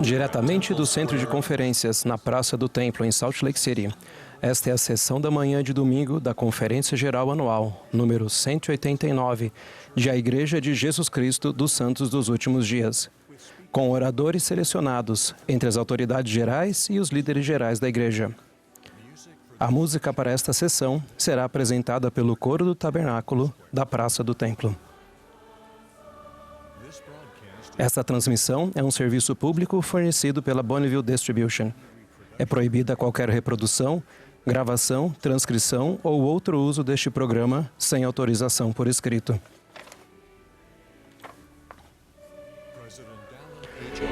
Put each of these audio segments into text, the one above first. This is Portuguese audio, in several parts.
Diretamente do Centro de Conferências, na Praça do Templo, em Salt Lake City. Esta é a sessão da manhã de domingo da Conferência Geral Anual, número 189, de A Igreja de Jesus Cristo dos Santos dos Últimos Dias, com oradores selecionados entre as autoridades gerais e os líderes gerais da Igreja. A música para esta sessão será apresentada pelo Coro do Tabernáculo da Praça do Templo. Esta transmissão é um serviço público fornecido pela Bonneville Distribution. É proibida qualquer reprodução, gravação, transcrição ou outro uso deste programa sem autorização por escrito.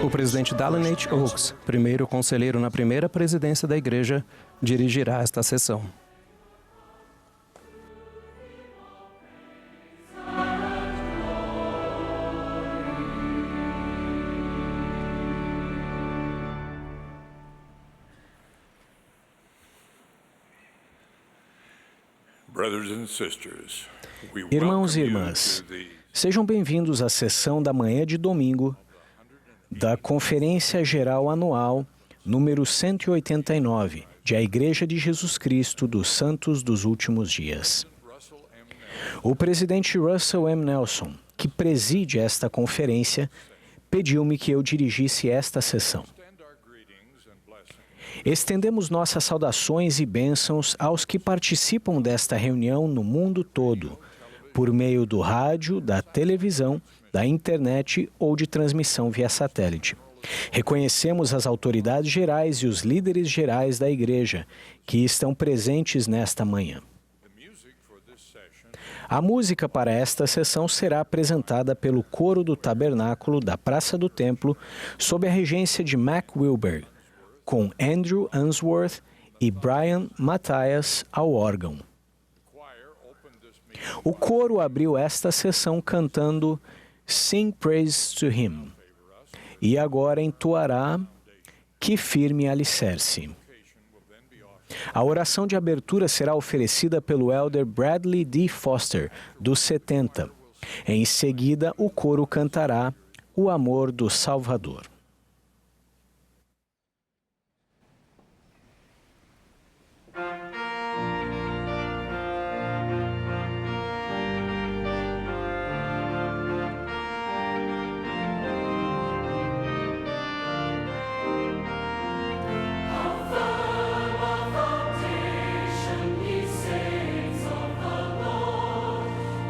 O presidente Dallin H. Oaks, primeiro conselheiro na primeira presidência da Igreja, dirigirá esta sessão. Irmãos e irmãs, sejam bem-vindos à sessão da manhã de domingo da Conferência Geral Anual número 189 de A Igreja de Jesus Cristo dos Santos dos Últimos Dias. O presidente Russell M. Nelson, que preside esta conferência, pediu-me que eu dirigisse esta sessão. Estendemos nossas saudações e bênçãos aos que participam desta reunião no mundo todo, por meio do rádio, da televisão, da internet ou de transmissão via satélite. Reconhecemos as autoridades gerais e os líderes gerais da Igreja que estão presentes nesta manhã. A música para esta sessão será apresentada pelo Coro do Tabernáculo da Praça do Templo, sob a regência de Mac Wilberg, com Andrew Answorth e Brian Matthias ao órgão. O coro abriu esta sessão cantando Sing Praise to Him e agora entoará Que Firme Alicerce. A oração de abertura será oferecida pelo elder Bradley D. Foster, dos 70. Em seguida, o coro cantará O Amor do Salvador.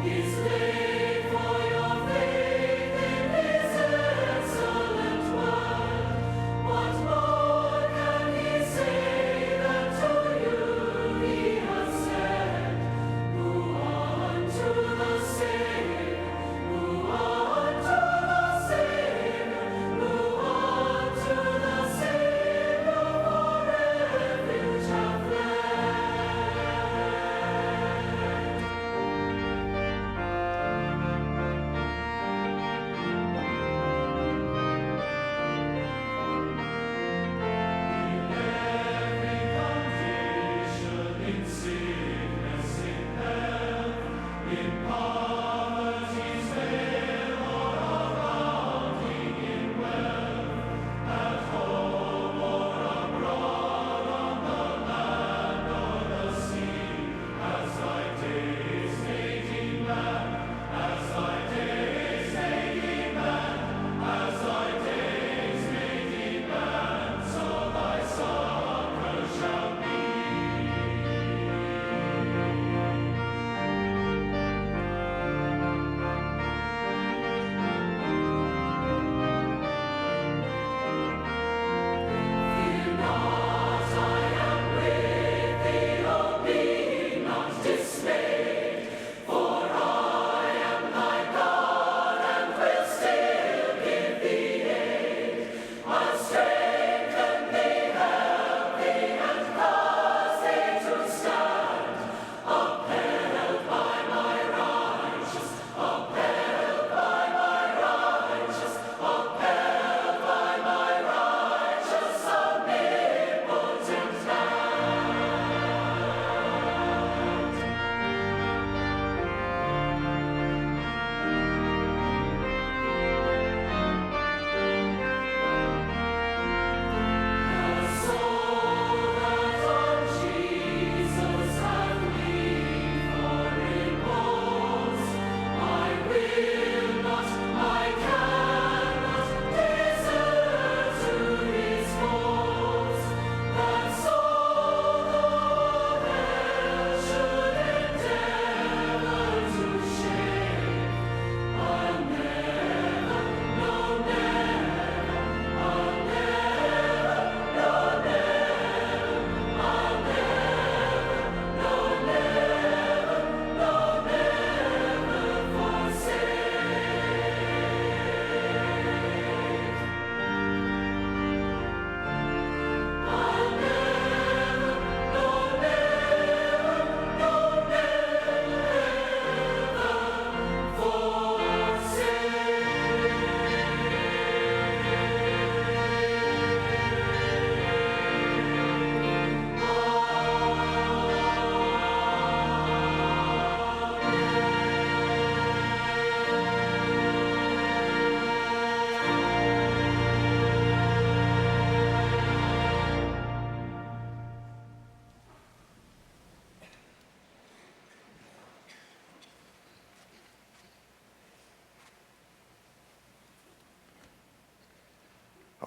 His name for your faith in His excellent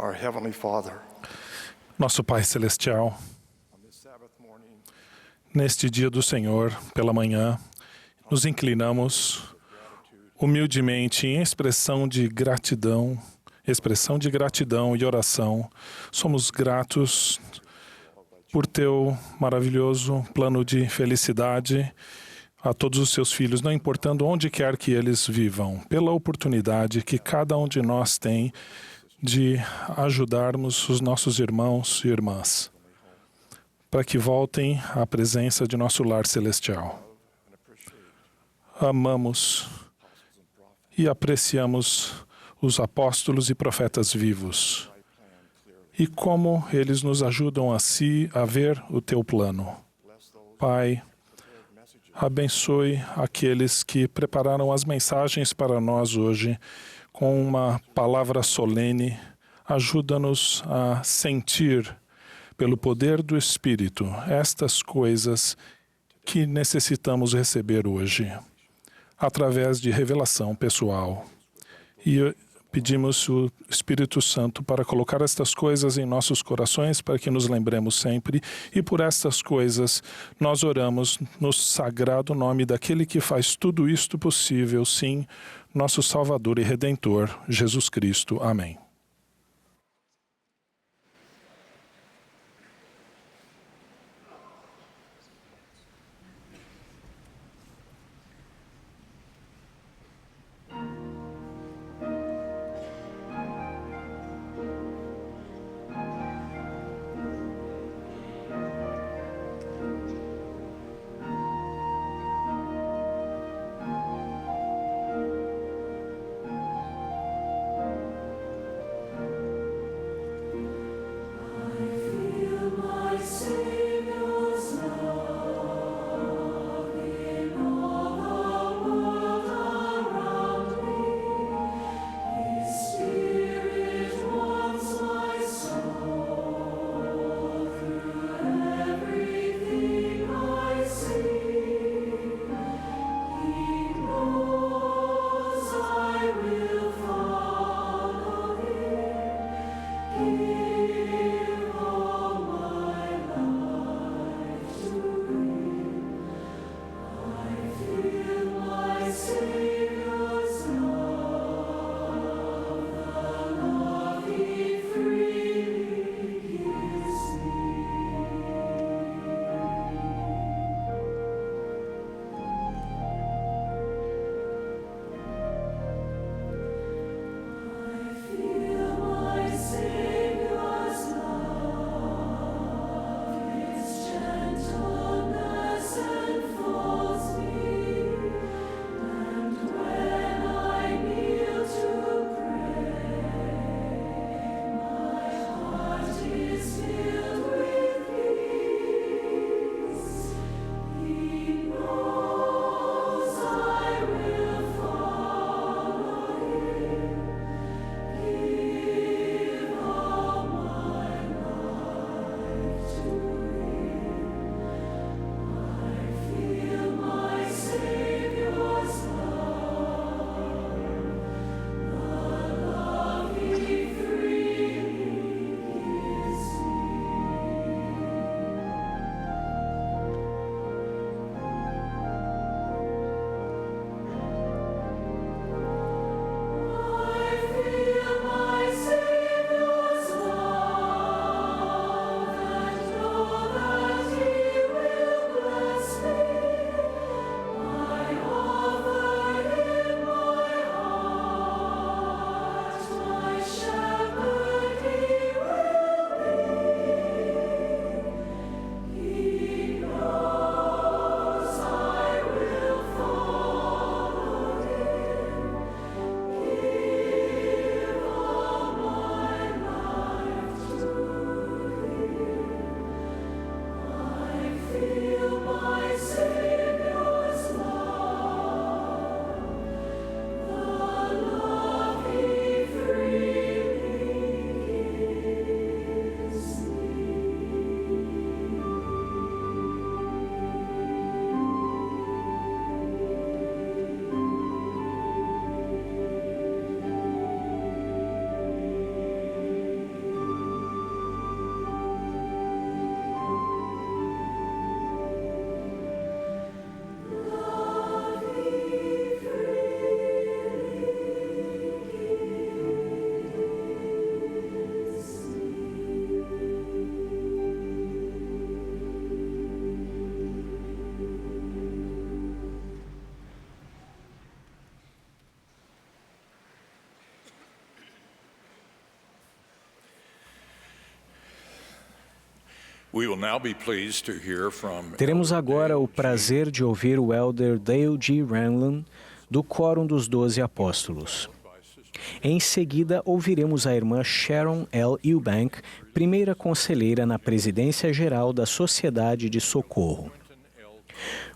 Our Heavenly Father, Nosso Pai Celestial, on this Sabbath morning, neste dia do Senhor, pela manhã, nos inclinamos humildemente em expressão de gratidão e oração. Somos gratos por teu maravilhoso plano de felicidade a todos os seus filhos, não importando onde quer que eles vivam, pela oportunidade que cada um de nós tem de ajudarmos os nossos irmãos e irmãs para que voltem à presença de nosso lar celestial. Amamos e apreciamos os apóstolos e profetas vivos e como eles nos ajudam a ver o teu plano. Pai, abençoe aqueles que prepararam as mensagens para nós hoje com uma palavra solene. Ajuda-nos a sentir, pelo poder do Espírito, estas coisas que necessitamos receber hoje, através de revelação pessoal. E pedimos o Espírito Santo para colocar estas coisas em nossos corações, para que nos lembremos sempre. E por estas coisas nós oramos no sagrado nome daquele que faz tudo isto possível, sim, nosso Salvador e Redentor, Jesus Cristo. Amém. Teremos agora o prazer de ouvir o elder Dale G. Renlund, do Quórum dos 12 Apóstolos. Em seguida, ouviremos a irmã Sharon L. Eubank, primeira conselheira na presidência geral da Sociedade de Socorro.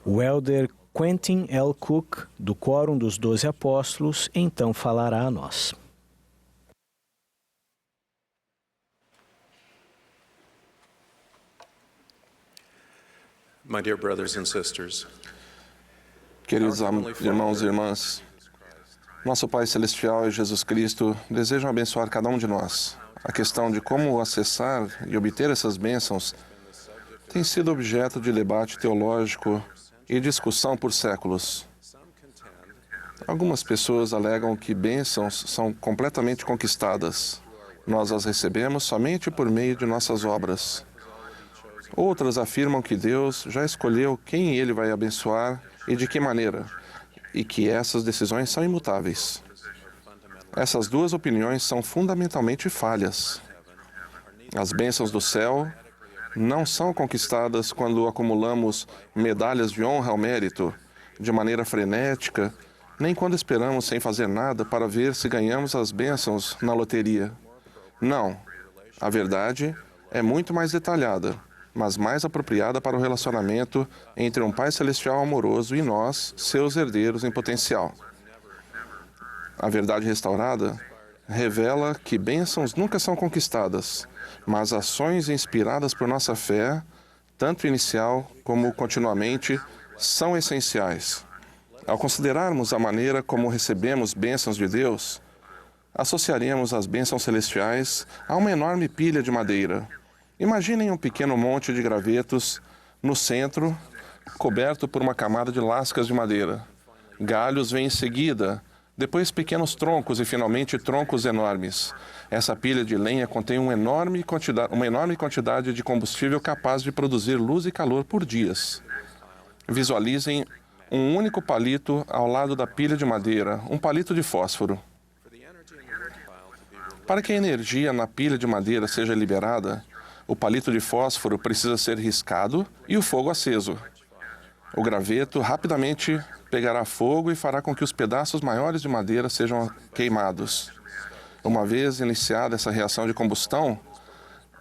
O elder Quentin L. Cook, do Quórum dos 12 Apóstolos, então falará a nós. My dear brothers and sisters, Queridos irmãos e irmãs, nosso Pai Celestial e Jesus Cristo desejam abençoar cada um de nós. A questão de como acessar e obter essas bênçãos tem sido objeto de debate teológico e discussão por séculos. Algumas pessoas alegam que bênçãos são completamente conquistadas. Nós as recebemos somente por meio de nossas obras. Outras afirmam que Deus já escolheu quem Ele vai abençoar e de que maneira, e que essas decisões são imutáveis. Essas duas opiniões são fundamentalmente falhas. As bênçãos do céu não são conquistadas quando acumulamos medalhas de honra ao mérito, de maneira frenética, nem quando esperamos sem fazer nada para ver se ganhamos as bênçãos na loteria. Não. A verdade é muito mais detalhada, mas mais apropriada para o relacionamento entre um Pai Celestial amoroso e nós, seus herdeiros em potencial. A verdade restaurada revela que bênçãos nunca são conquistadas, mas ações inspiradas por nossa fé, tanto inicial como continuamente, são essenciais. Ao considerarmos a maneira como recebemos bênçãos de Deus, associaremos as bênçãos celestiais a uma enorme pilha de madeira. Imaginem um pequeno monte de gravetos no centro, coberto por uma camada de lascas de madeira. Galhos vêm em seguida, depois pequenos troncos e, finalmente, troncos enormes. Essa pilha de lenha contém uma enorme quantidade de combustível capaz de produzir luz e calor por dias. Visualizem um único palito ao lado da pilha de madeira, um palito de fósforo. Para que a energia na pilha de madeira seja liberada, o palito de fósforo precisa ser riscado e o fogo aceso. O graveto rapidamente pegará fogo e fará com que os pedaços maiores de madeira sejam queimados. Uma vez iniciada essa reação de combustão,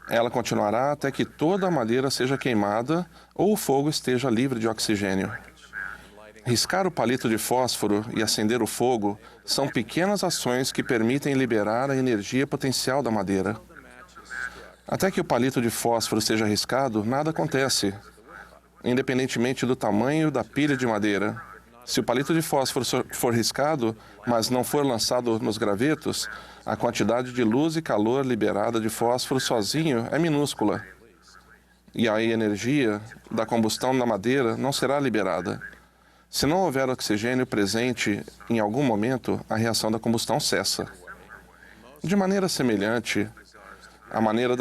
ela continuará até que toda a madeira seja queimada ou o fogo esteja livre de oxigênio. Riscar o palito de fósforo e acender o fogo são pequenas ações que permitem liberar a energia potencial da madeira. Até que o palito de fósforo seja riscado, nada acontece, independentemente do tamanho da pilha de madeira. Se o palito de fósforo for riscado, mas não for lançado nos gravetos, a quantidade de luz e calor liberada de fósforo sozinho é minúscula. E a energia da combustão na madeira não será liberada. Se não houver oxigênio presente em algum momento, a reação da combustão cessa. De maneira semelhante, a maioria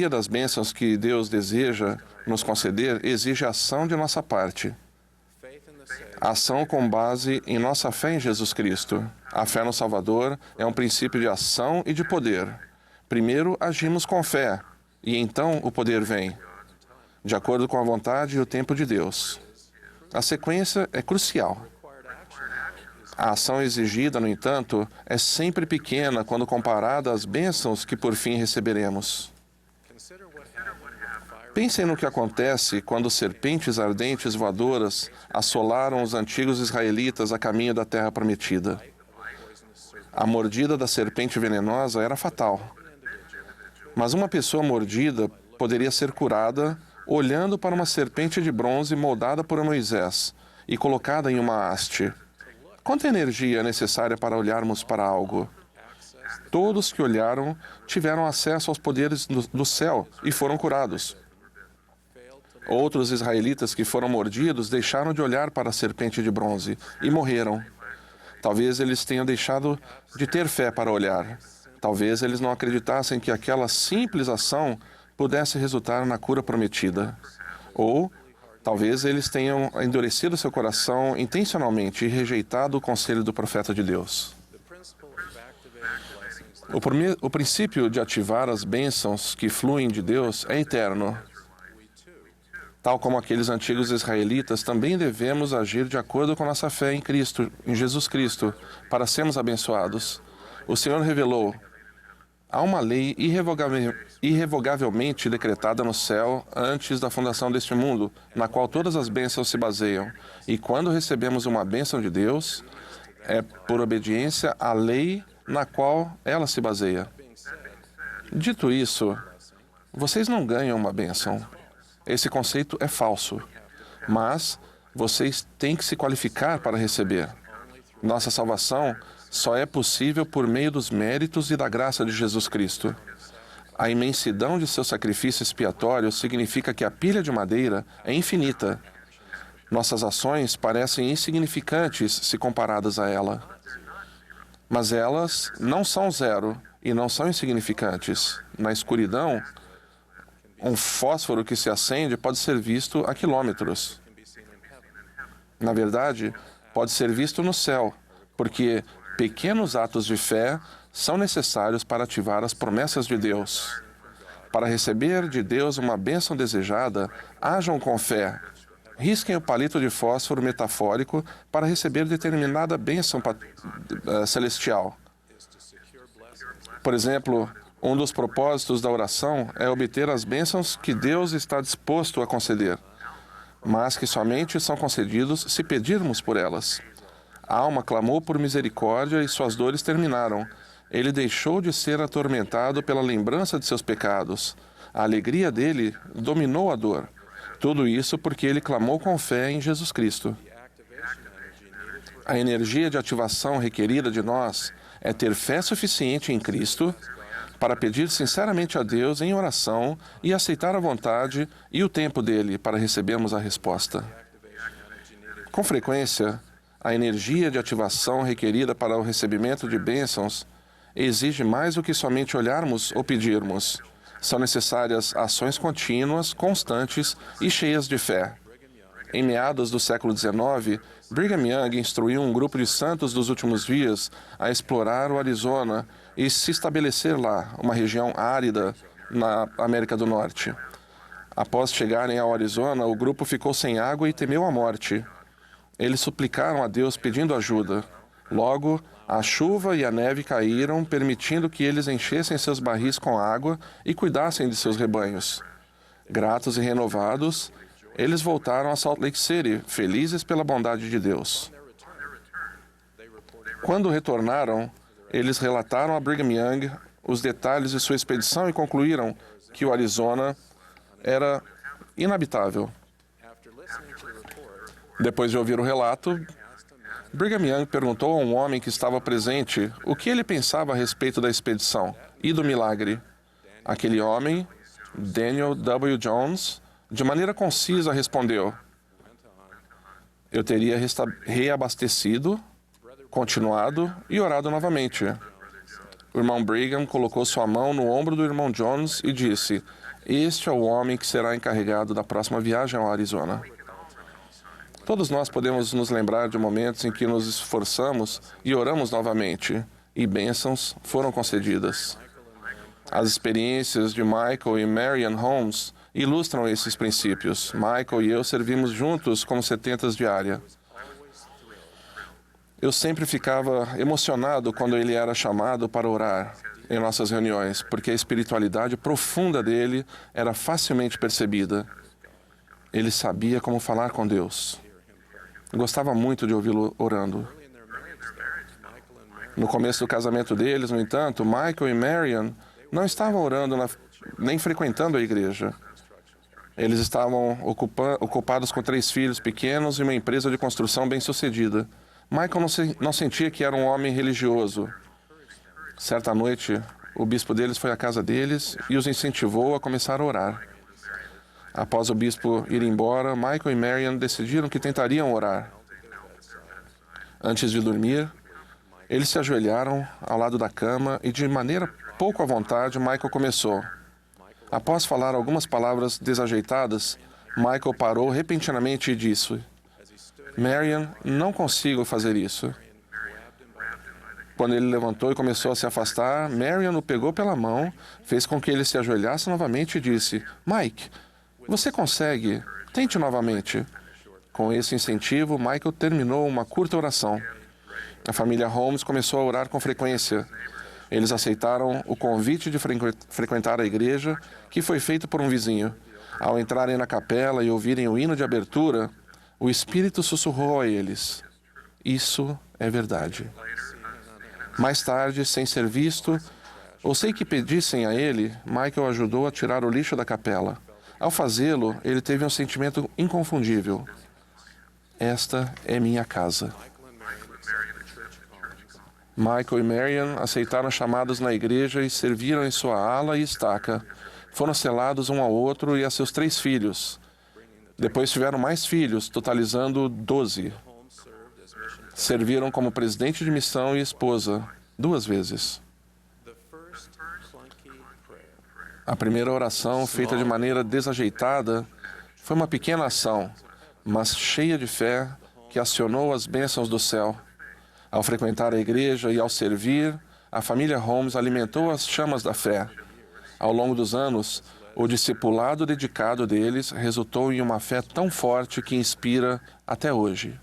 das bênçãos que Deus deseja nos conceder exige ação de nossa parte. Ação com base em nossa fé em Jesus Cristo. A fé no Salvador é um princípio de ação e de poder. Primeiro agimos com fé, e então o poder vem, de acordo com a vontade e o tempo de Deus. A sequência é crucial. A ação exigida, no entanto, é sempre pequena quando comparada às bênçãos que por fim receberemos. Pensem no que acontece quando serpentes ardentes voadoras assolaram os antigos israelitas a caminho da terra prometida. A mordida da serpente venenosa era fatal. Mas uma pessoa mordida poderia ser curada olhando para uma serpente de bronze moldada por Moisés e colocada em uma haste. Quanta energia é necessária para olharmos para algo? Todos que olharam tiveram acesso aos poderes do céu e foram curados. Outros israelitas que foram mordidos deixaram de olhar para a serpente de bronze e morreram. Talvez eles tenham deixado de ter fé para olhar. Talvez eles não acreditassem que aquela simples ação pudesse resultar na cura prometida. Ou talvez eles tenham endurecido seu coração intencionalmente e rejeitado o conselho do profeta de Deus. O princípio de ativar as bênçãos que fluem de Deus é eterno. Tal como aqueles antigos israelitas, também devemos agir de acordo com nossa fé em Cristo, em Jesus Cristo, para sermos abençoados. O Senhor revelou: há uma lei irrevogavelmente decretada no céu antes da fundação deste mundo, na qual todas as bênçãos se baseiam. E quando recebemos uma bênção de Deus, é por obediência à lei na qual ela se baseia. Dito isso, vocês não ganham uma bênção. Esse conceito é falso, mas vocês têm que se qualificar para receber. Nossa salvação só é possível por meio dos méritos e da graça de Jesus Cristo. A imensidão de seu sacrifício expiatório significa que a pilha de madeira é infinita. Nossas ações parecem insignificantes se comparadas a ela. Mas elas não são zero e não são insignificantes. Na escuridão, um fósforo que se acende pode ser visto a quilômetros. Na verdade, pode ser visto no céu, porque pequenos atos de fé são necessários para ativar as promessas de Deus. Para receber de Deus uma bênção desejada, hajam com fé. Risquem o palito de fósforo metafórico para receber determinada bênção celestial. Por exemplo, um dos propósitos da oração é obter as bênçãos que Deus está disposto a conceder, mas que somente são concedidos se pedirmos por elas. A alma clamou por misericórdia e suas dores terminaram. Ele deixou de ser atormentado pela lembrança de seus pecados. A alegria dele dominou a dor. Tudo isso porque ele clamou com fé em Jesus Cristo. A energia de ativação requerida de nós é ter fé suficiente em Cristo para pedir sinceramente a Deus em oração e aceitar a vontade e o tempo dele para recebermos a resposta. Com frequência, a energia de ativação requerida para o recebimento de bênçãos exige mais do que somente olharmos ou pedirmos. São necessárias ações contínuas, constantes e cheias de fé. Em meados do século XIX, Brigham Young instruiu um grupo de santos dos últimos dias a explorar o Arizona e se estabelecer lá, uma região árida na América do Norte. Após chegarem ao Arizona, o grupo ficou sem água e temeu a morte. Eles suplicaram a Deus pedindo ajuda. Logo, a chuva e a neve caíram, permitindo que eles enchessem seus barris com água e cuidassem de seus rebanhos. Gratos e renovados, eles voltaram a Salt Lake City, felizes pela bondade de Deus. Quando retornaram, eles relataram a Brigham Young os detalhes de sua expedição e concluíram que o Arizona era inabitável. Depois de ouvir o relato, Brigham Young perguntou a um homem que estava presente o que ele pensava a respeito da expedição e do milagre. Aquele homem, Daniel W. Jones, de maneira concisa respondeu: eu teria reabastecido, continuado e orado novamente. O irmão Brigham colocou sua mão no ombro do irmão Jones e disse: este é o homem que será encarregado da próxima viagem ao Arizona. Todos nós podemos nos lembrar de momentos em que nos esforçamos e oramos novamente, e bênçãos foram concedidas. As experiências de Michael e Marian Holmes ilustram esses princípios. Michael e eu servimos juntos como 70 diária. Eu sempre ficava emocionado quando ele era chamado para orar em nossas reuniões, porque a espiritualidade profunda dele era facilmente percebida. Ele sabia como falar com Deus. Gostava muito de ouvi-lo orando. No começo do casamento deles, no entanto, Michael e Marian não estavam orando nem frequentando a igreja. Eles estavam ocupados com 3 filhos pequenos e uma empresa de construção bem-sucedida. Michael não sentia que era um homem religioso. Certa noite, o bispo deles foi à casa deles e os incentivou a começar a orar. Após o bispo ir embora, Michael e Marian decidiram que tentariam orar. Antes de dormir, eles se ajoelharam ao lado da cama e, de maneira pouco à vontade, Michael começou. Após falar algumas palavras desajeitadas, Michael parou repentinamente e disse: Marian, não consigo fazer isso. Quando ele levantou e começou a se afastar, Marian o pegou pela mão, fez com que ele se ajoelhasse novamente e disse: Mike, você consegue. Tente novamente. Com esse incentivo, Michael terminou uma curta oração. A família Holmes começou a orar com frequência. Eles aceitaram o convite de frequentar a igreja, que foi feito por um vizinho. Ao entrarem na capela e ouvirem o hino de abertura, o Espírito sussurrou a eles: isso é verdade. Mais tarde, sem ser visto, ou sem que pedissem a ele, Michael ajudou a tirar o lixo da capela. Ao fazê-lo, ele teve um sentimento inconfundível. Esta é minha casa. Michael e Marian aceitaram chamados na igreja e serviram em sua ala e estaca. Foram selados um ao outro e a seus 3 filhos. Depois tiveram mais filhos, totalizando 12. Serviram como presidente de missão e esposa, 2 vezes. A primeira oração, feita de maneira desajeitada, foi uma pequena ação, mas cheia de fé, que acionou as bênçãos do céu. Ao frequentar a igreja e ao servir, a família Holmes alimentou as chamas da fé. Ao longo dos anos, o discipulado dedicado deles resultou em uma fé tão forte que inspira até hoje.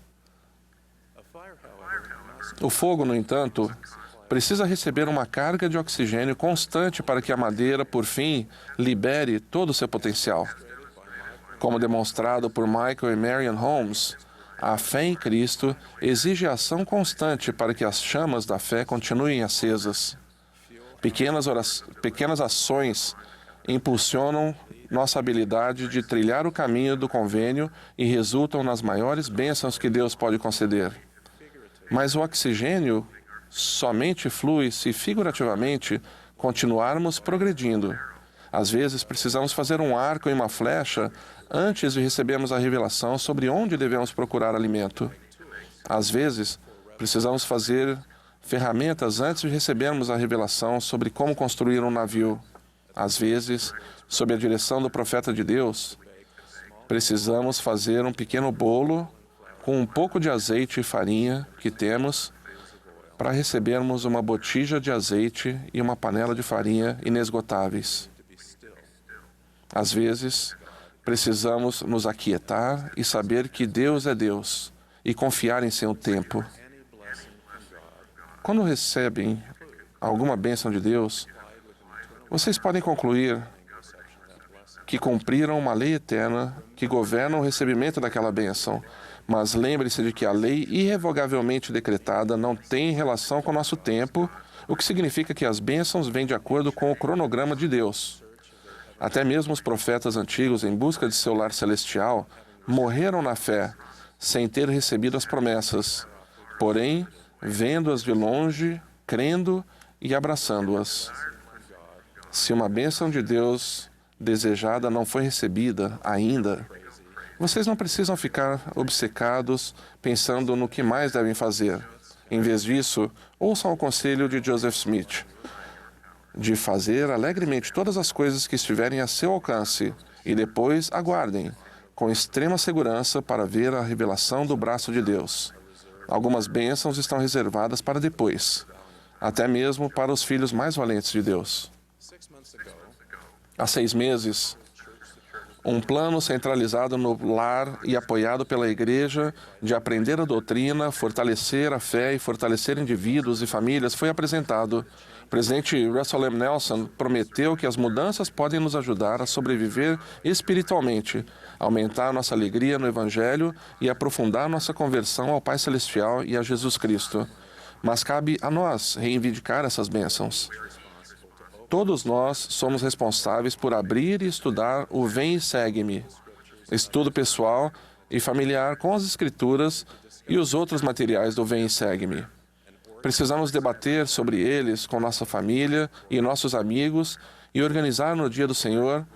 O fogo, no entanto, precisa receber uma carga de oxigênio constante para que a madeira, por fim, libere todo o seu potencial. Como demonstrado por Michael e Marian Holmes, a fé em Cristo exige ação constante para que as chamas da fé continuem acesas. Pequenas ações impulsionam nossa habilidade de trilhar o caminho do convênio e resultam nas maiores bênçãos que Deus pode conceder. Mas o oxigênio somente flui se figurativamente continuarmos progredindo. Às vezes, precisamos fazer um arco e uma flecha antes de recebermos a revelação sobre onde devemos procurar alimento. Às vezes, precisamos fazer ferramentas antes de recebermos a revelação sobre como construir um navio. Às vezes, sob a direção do profeta de Deus, precisamos fazer um pequeno bolo com um pouco de azeite e farinha que temos para recebermos uma botija de azeite e uma panela de farinha inesgotáveis. Às vezes, precisamos nos aquietar e saber que Deus é Deus e confiar em seu tempo. Quando recebem alguma bênção de Deus, vocês podem concluir que cumpriram uma lei eterna que governa o recebimento daquela bênção. Mas lembre-se de que a lei irrevogavelmente decretada não tem relação com o nosso tempo, o que significa que as bênçãos vêm de acordo com o cronograma de Deus. Até mesmo os profetas antigos, em busca de seu lar celestial, morreram na fé, sem ter recebido as promessas, porém, vendo-as de longe, crendo e abraçando-as. Se uma bênção de Deus desejada não foi recebida ainda, vocês não precisam ficar obcecados pensando no que mais devem fazer. Em vez disso, ouçam o conselho de Joseph Smith, de fazer alegremente todas as coisas que estiverem a seu alcance e depois aguardem, com extrema segurança, para ver a revelação do braço de Deus. Algumas bênçãos estão reservadas para depois, até mesmo para os filhos mais valentes de Deus. Há 6 meses, um plano centralizado no lar e apoiado pela igreja de aprender a doutrina, fortalecer a fé e fortalecer indivíduos e famílias foi apresentado. O presidente Russell M. Nelson prometeu que as mudanças podem nos ajudar a sobreviver espiritualmente, aumentar nossa alegria no Evangelho e aprofundar nossa conversão ao Pai Celestial e a Jesus Cristo. Mas cabe a nós reivindicar essas bênçãos. Todos nós somos responsáveis por abrir e estudar o Vem e Segue-me, estudo pessoal e familiar com as Escrituras e os outros materiais do Vem e Segue-me. Precisamos debater sobre eles com nossa família e nossos amigos e organizar no dia do Senhor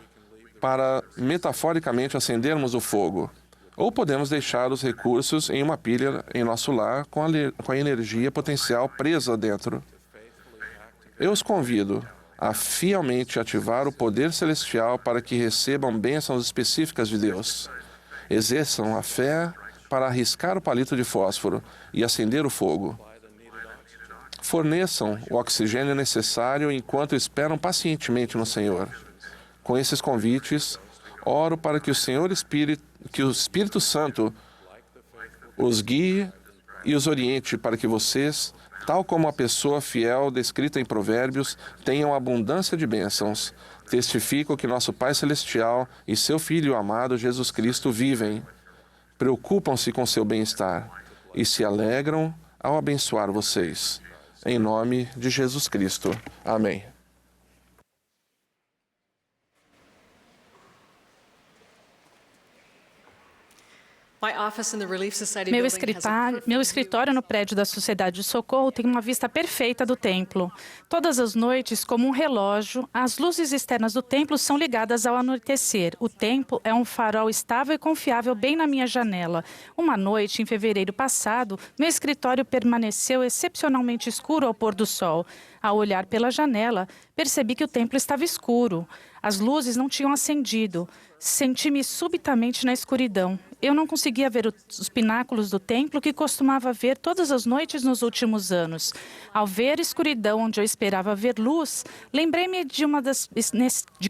para, metaforicamente, acendermos o fogo. Ou podemos deixar os recursos em uma pilha em nosso lar com a energia potencial presa dentro. Eu os convido a fielmente ativar o poder celestial para que recebam bênçãos específicas de Deus. Exerçam a fé para arriscar o palito de fósforo e acender o fogo. forneçam o oxigênio necessário enquanto esperam pacientemente no Senhor. Com esses convites, oro para que o Espírito Santo os guie e os oriente para que vocês, tal como a pessoa fiel descrita em Provérbios, tenham abundância de bênçãos. Testifico que nosso Pai Celestial e seu Filho amado Jesus Cristo vivem, preocupam-se com seu bem-estar e se alegram ao abençoar vocês. Em nome de Jesus Cristo. Amém. Meu escritório no prédio da Sociedade de Socorro tem uma vista perfeita do templo. Todas as noites, como um relógio, as luzes externas do templo são ligadas ao anoitecer. O templo é um farol estável e confiável bem na minha janela. Uma noite, em fevereiro passado, meu escritório permaneceu excepcionalmente escuro ao pôr do sol. Ao olhar pela janela, percebi que o templo estava escuro. As luzes não tinham acendido. Senti-me subitamente na escuridão. Eu não conseguia ver os pináculos do templo que costumava ver todas as noites nos últimos anos. Ao ver a escuridão onde eu esperava ver luz, lembrei-me de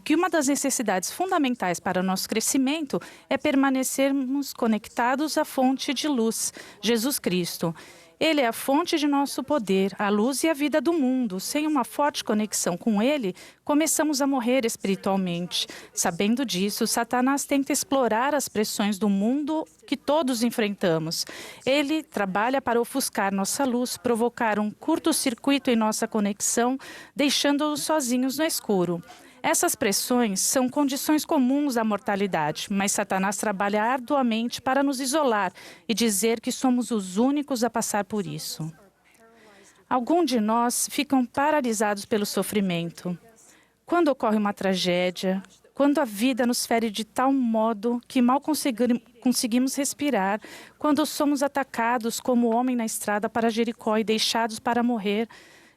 que uma das necessidades fundamentais para o nosso crescimento é permanecermos conectados à fonte de luz, Jesus Cristo. Ele é a fonte de nosso poder, a luz e a vida do mundo. Sem uma forte conexão com Ele, começamos a morrer espiritualmente. Sabendo disso, Satanás tenta explorar as pressões do mundo que todos enfrentamos. Ele trabalha para ofuscar nossa luz, provocar um curto-circuito em nossa conexão, deixando-nos sozinhos no escuro. Essas pressões são condições comuns à mortalidade, mas Satanás trabalha arduamente para nos isolar e dizer que somos os únicos a passar por isso. Alguns de nós ficam paralisados pelo sofrimento. Quando ocorre uma tragédia, quando a vida nos fere de tal modo que mal conseguimos respirar, quando somos atacados como o homem na estrada para Jericó e deixados para morrer,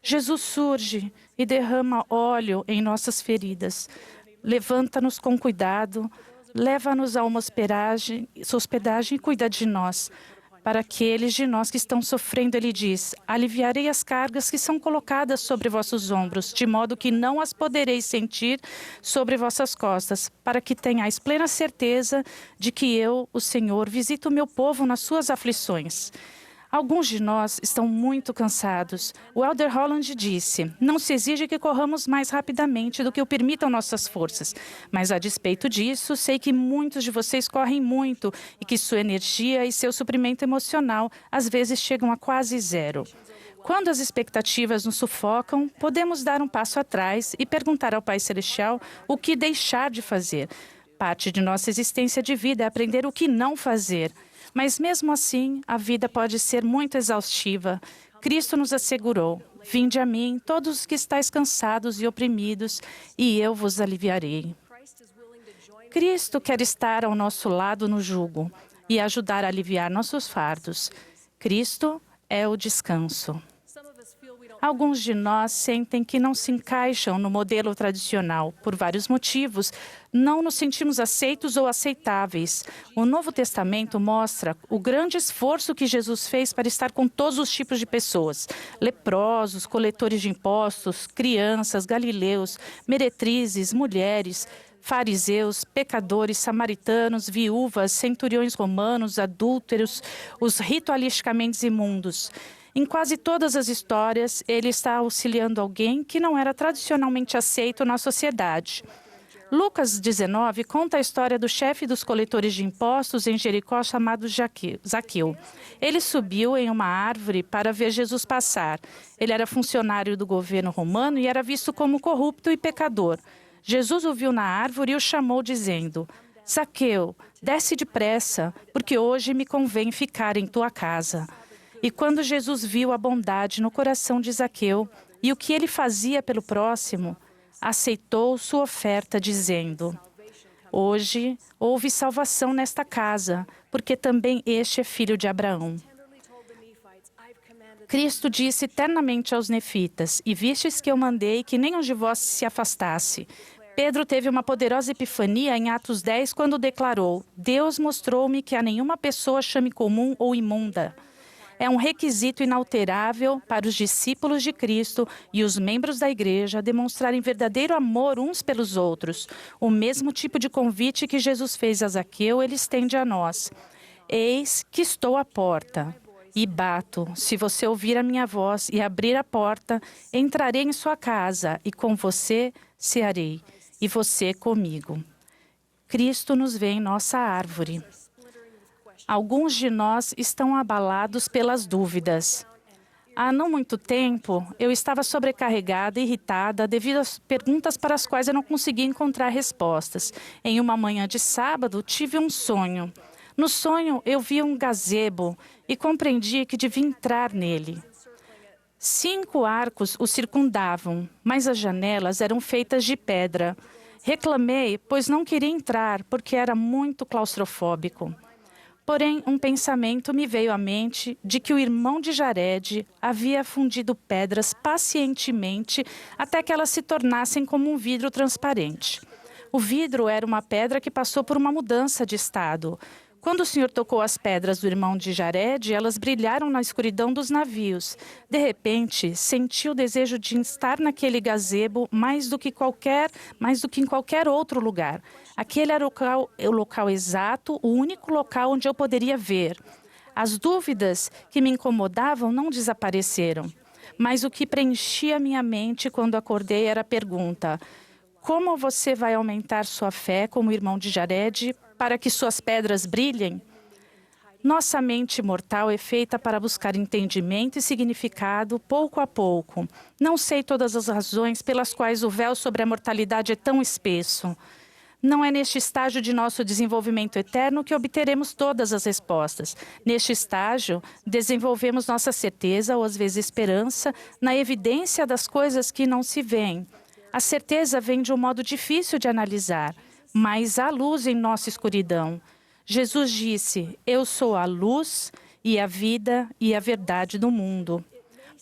Jesus surge e derrama óleo em nossas feridas. Levanta-nos com cuidado, leva-nos a uma hospedagem e cuida de nós. Para aqueles de nós que estão sofrendo, ele diz: aliviarei as cargas que são colocadas sobre vossos ombros, de modo que não as podereis sentir sobre vossas costas, para que tenhais plena certeza de que eu, o Senhor, visito o meu povo nas suas aflições. Alguns de nós estão muito cansados. O Elder Holland disse: não se exige que corramos mais rapidamente do que o permitam nossas forças. Mas, a despeito disso, sei que muitos de vocês correm muito e que sua energia e seu suprimento emocional às vezes chegam a quase zero. Quando as expectativas nos sufocam, podemos dar um passo atrás e perguntar ao Pai Celestial o que deixar de fazer. Parte de nossa existência de vida é aprender o que não fazer. Mas mesmo assim, a vida pode ser muito exaustiva. Cristo nos assegurou: vinde a mim, todos os que estáis cansados e oprimidos, e eu vos aliviarei. Cristo quer estar ao nosso lado no jugo e ajudar a aliviar nossos fardos. Cristo é o descanso. Alguns de nós sentem que não se encaixam no modelo tradicional. Por vários motivos, não nos sentimos aceitos ou aceitáveis. O Novo Testamento mostra o grande esforço que Jesus fez para estar com todos os tipos de pessoas: leprosos, coletores de impostos, crianças, galileus, meretrizes, mulheres, fariseus, pecadores, samaritanos, viúvas, centuriões romanos, adúlteros, os ritualisticamente imundos. Em quase todas as histórias, ele está auxiliando alguém que não era tradicionalmente aceito na sociedade. Lucas 19 conta a história do chefe dos coletores de impostos em Jericó chamado Zaqueu. Ele subiu em uma árvore para ver Jesus passar. Ele era funcionário do governo romano e era visto como corrupto e pecador. Jesus o viu na árvore e o chamou, dizendo: Zaqueu, desce depressa, porque hoje me convém ficar em tua casa. E quando Jesus viu a bondade no coração de Zaqueu e o que ele fazia pelo próximo, aceitou sua oferta, dizendo: hoje houve salvação nesta casa, porque também este é filho de Abraão. Cristo disse eternamente aos nefitas: e vistes que eu mandei que nenhum de vós se afastasse. Pedro teve uma poderosa epifania em Atos 10, quando declarou: Deus mostrou-me que a nenhuma pessoa chame comum ou imunda. É um requisito inalterável para os discípulos de Cristo e os membros da Igreja demonstrarem verdadeiro amor uns pelos outros. O mesmo tipo de convite que Jesus fez a Zaqueu, ele estende a nós. Eis que estou à porta e bato. Se você ouvir a minha voz e abrir a porta, entrarei em sua casa e com você cearei, e você comigo. Cristo nos vê em nossa árvore. Alguns de nós estão abalados pelas dúvidas. Há não muito tempo, eu estava sobrecarregada e irritada devido às perguntas para as quais eu não conseguia encontrar respostas. Em uma manhã de sábado, tive um sonho. No sonho, eu vi um gazebo e compreendi que devia entrar nele. 5 arcos o circundavam, mas as janelas eram feitas de pedra. Reclamei, pois não queria entrar, porque era muito claustrofóbico. Porém, um pensamento me veio à mente de que o irmão de Jared havia fundido pedras pacientemente até que elas se tornassem como um vidro transparente. O vidro era uma pedra que passou por uma mudança de estado. Quando o Senhor tocou as pedras do irmão de Jared, elas brilharam na escuridão dos navios. De repente, senti o desejo de estar naquele gazebo mais do que em qualquer outro lugar. Aquele era o local exato, o único local onde eu poderia ver. As dúvidas que me incomodavam não desapareceram, mas o que preenchia minha mente quando acordei era a pergunta: como você vai aumentar sua fé como irmão de Jared para que suas pedras brilhem? Nossa mente mortal é feita para buscar entendimento e significado pouco a pouco. Não sei todas as razões pelas quais o véu sobre a mortalidade é tão espesso. Não é neste estágio de nosso desenvolvimento eterno que obteremos todas as respostas. Neste estágio, desenvolvemos nossa certeza, ou às vezes esperança, na evidência das coisas que não se veem. A certeza vem de um modo difícil de analisar, mas há luz em nossa escuridão. Jesus disse: eu sou a luz e a vida e a verdade do mundo.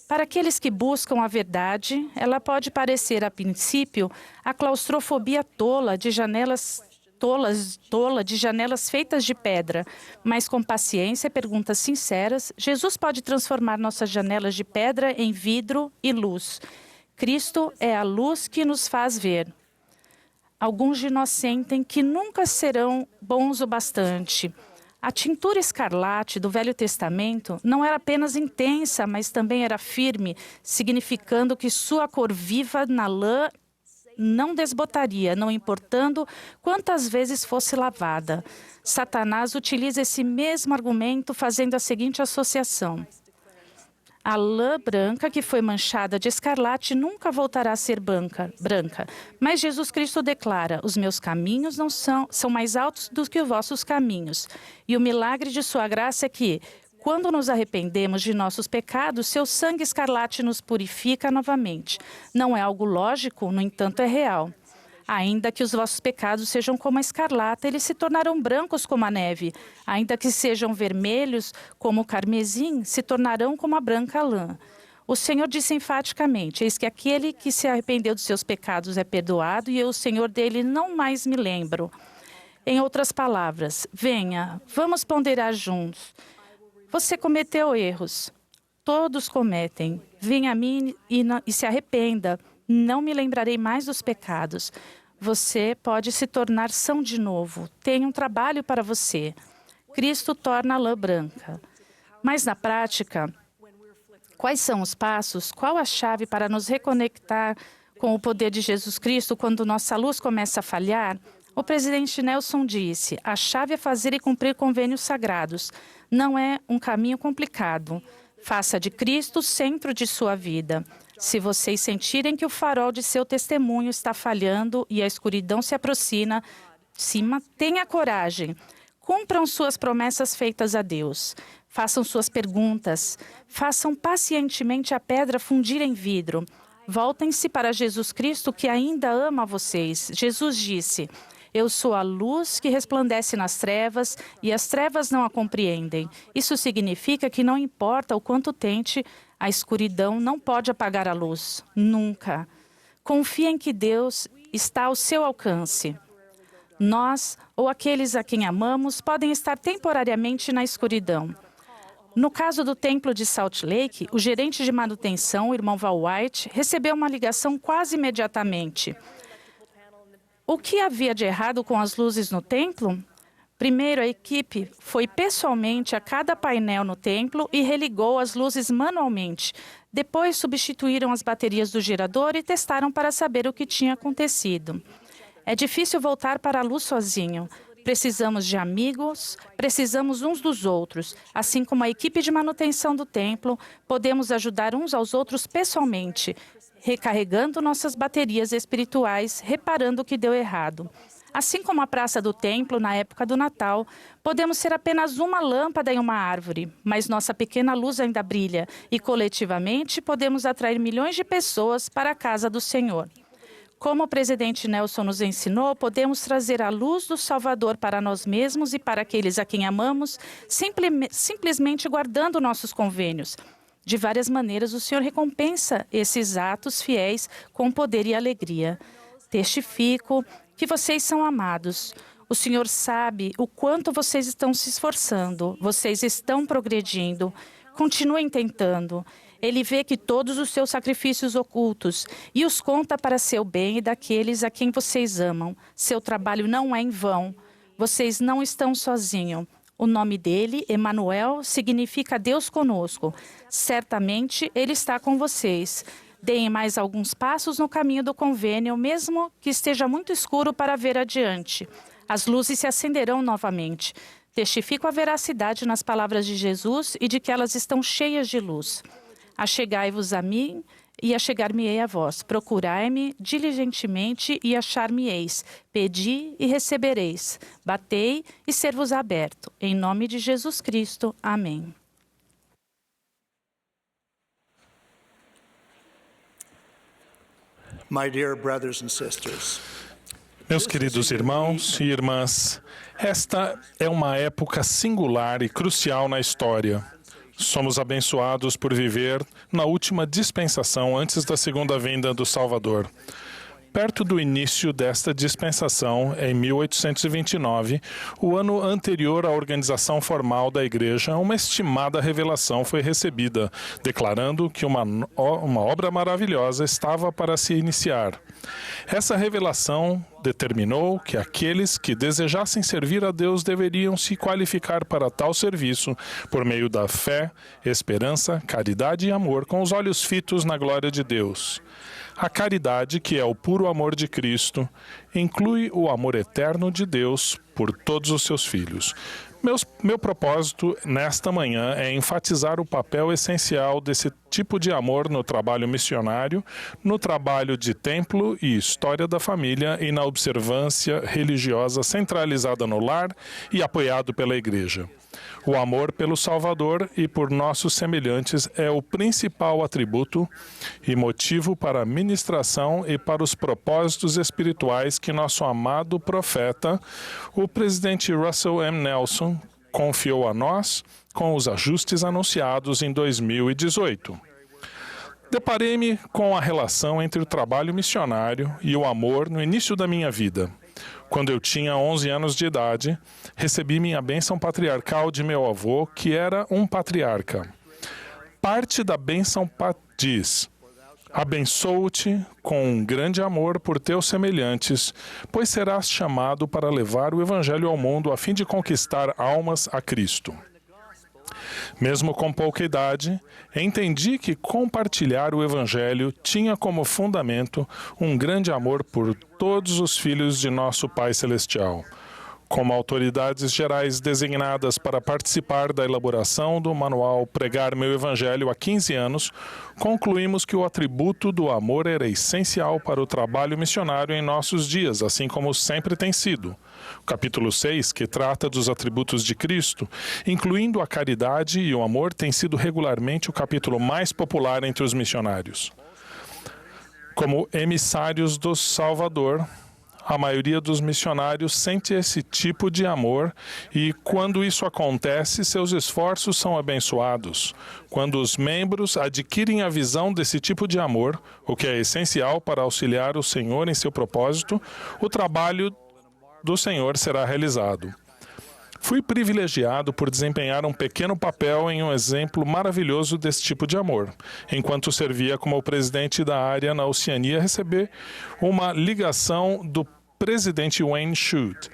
Para aqueles que buscam a verdade, ela pode parecer, a princípio, a claustrofobia tola de janelas feitas de pedra. Mas com paciência e perguntas sinceras, Jesus pode transformar nossas janelas de pedra em vidro e luz. Cristo é a luz que nos faz ver. Alguns de nós sentem que nunca serão bons o bastante. A tintura escarlate do Velho Testamento não era apenas intensa, mas também era firme, significando que sua cor viva na lã não desbotaria, não importando quantas vezes fosse lavada. Satanás utiliza esse mesmo argumento fazendo a seguinte associação: a lã branca que foi manchada de escarlate nunca voltará a ser branca. Mas Jesus Cristo declara: os meus caminhos não são mais altos do que os vossos caminhos. E o milagre de sua graça é que, quando nos arrependemos de nossos pecados, seu sangue escarlate nos purifica novamente. Não é algo lógico, no entanto é real. Ainda que os vossos pecados sejam como a escarlata, eles se tornarão brancos como a neve. Ainda que sejam vermelhos como o carmesim, se tornarão como a branca lã. O Senhor disse enfaticamente: eis que aquele que se arrependeu dos seus pecados é perdoado, e eu, o Senhor dele, não mais me lembro. Em outras palavras, venha, vamos ponderar juntos. Você cometeu erros. Todos cometem. Venha a mim e se arrependa. Não me lembrarei mais dos pecados. Você pode se tornar são de novo. Tem um trabalho para você. Cristo torna a lã branca. Mas na prática, quais são os passos? Qual a chave para nos reconectar com o poder de Jesus Cristo quando nossa luz começa a falhar? O presidente Nelson disse: a chave é fazer e cumprir convênios sagrados. Não é um caminho complicado. Faça de Cristo o centro de sua vida. Se vocês sentirem que o farol de seu testemunho está falhando e a escuridão se aproxima, tenha coragem. Cumpram suas promessas feitas a Deus. Façam suas perguntas. Façam pacientemente a pedra fundir em vidro. Voltem-se para Jesus Cristo, que ainda ama vocês. Jesus disse: eu sou a luz que resplandece nas trevas e as trevas não a compreendem. Isso significa que não importa o quanto tente, a escuridão não pode apagar a luz. Nunca. Confie em que Deus está ao seu alcance. Nós, ou aqueles a quem amamos, podem estar temporariamente na escuridão. No caso do templo de Salt Lake, o gerente de manutenção, o irmão Val White, recebeu uma ligação quase imediatamente. O que havia de errado com as luzes no templo? Primeiro, a equipe foi pessoalmente a cada painel no templo e religou as luzes manualmente. Depois, substituíram as baterias do gerador e testaram para saber o que tinha acontecido. É difícil voltar para a luz sozinho. Precisamos de amigos, precisamos uns dos outros. Assim como a equipe de manutenção do templo, podemos ajudar uns aos outros pessoalmente, recarregando nossas baterias espirituais, reparando o que deu errado. Assim como a praça do templo, na época do Natal, podemos ser apenas uma lâmpada em uma árvore, mas nossa pequena luz ainda brilha e, coletivamente, podemos atrair milhões de pessoas para a casa do Senhor. Como o presidente Nelson nos ensinou, podemos trazer a luz do Salvador para nós mesmos e para aqueles a quem amamos, simplesmente guardando nossos convênios. De várias maneiras, o Senhor recompensa esses atos fiéis com poder e alegria. Testifico que vocês são amados. O Senhor sabe o quanto vocês estão se esforçando, vocês estão progredindo. Continuem tentando. Ele vê que todos os seus sacrifícios ocultos e os conta para seu bem e daqueles a quem vocês amam. Seu trabalho não é em vão. Vocês não estão sozinhos. O nome dele, Emanuel, significa Deus conosco. Certamente, ele está com vocês. Deem mais alguns passos no caminho do convênio, mesmo que esteja muito escuro para ver adiante. As luzes se acenderão novamente. Testifico a veracidade nas palavras de Jesus e de que elas estão cheias de luz. Achegai-vos a mim e achegar-me-ei a vós. Procurai-me diligentemente e achar-me-eis. Pedi e recebereis. Batei e ser-vos aberto. Em nome de Jesus Cristo. Amém. My dear brothers and sisters, Meus queridos irmãos e irmãs, esta é uma época singular e crucial na história. Somos abençoados por viver na última dispensação antes da segunda vinda do Salvador. Perto do início desta dispensação, em 1829, o ano anterior à organização formal da Igreja, uma estimada revelação foi recebida, declarando que uma obra maravilhosa estava para se iniciar. Essa revelação determinou que aqueles que desejassem servir a Deus deveriam se qualificar para tal serviço por meio da fé, esperança, caridade e amor, com os olhos fitos na glória de Deus. A caridade, que é o puro amor de Cristo, inclui o amor eterno de Deus por todos os seus filhos. Meu propósito nesta manhã é enfatizar o papel essencial desse tipo de amor no trabalho missionário, no trabalho de templo e história da família e na observância religiosa centralizada no lar e apoiado pela Igreja. O amor pelo Salvador e por nossos semelhantes é o principal atributo e motivo para a ministração e para os propósitos espirituais que nosso amado profeta, o presidente Russell M. Nelson, confiou a nós com os ajustes anunciados em 2018. Deparei-me com a relação entre o trabalho missionário e o amor no início da minha vida. Quando eu tinha 11 anos de idade, recebi minha bênção patriarcal de meu avô, que era um patriarca. Parte da bênção diz: abençoo-te com um grande amor por teus semelhantes, pois serás chamado para levar o Evangelho ao mundo a fim de conquistar almas a Cristo. Mesmo com pouca idade, entendi que compartilhar o Evangelho tinha como fundamento um grande amor por todos os filhos de nosso Pai Celestial. Como autoridades gerais designadas para participar da elaboração do manual Pregar Meu Evangelho há 15 anos, concluímos que o atributo do amor era essencial para o trabalho missionário em nossos dias, assim como sempre tem sido. O capítulo 6, que trata dos atributos de Cristo, incluindo a caridade e o amor, tem sido regularmente o capítulo mais popular entre os missionários. Como emissários do Salvador, a maioria dos missionários sente esse tipo de amor e, quando isso acontece, seus esforços são abençoados. Quando os membros adquirem a visão desse tipo de amor, o que é essencial para auxiliar o Senhor em seu propósito, o trabalho do Senhor será realizado. Fui privilegiado por desempenhar um pequeno papel em um exemplo maravilhoso desse tipo de amor. Enquanto servia como presidente da área na Oceania, recebi uma ligação do presidente Wayne Shute.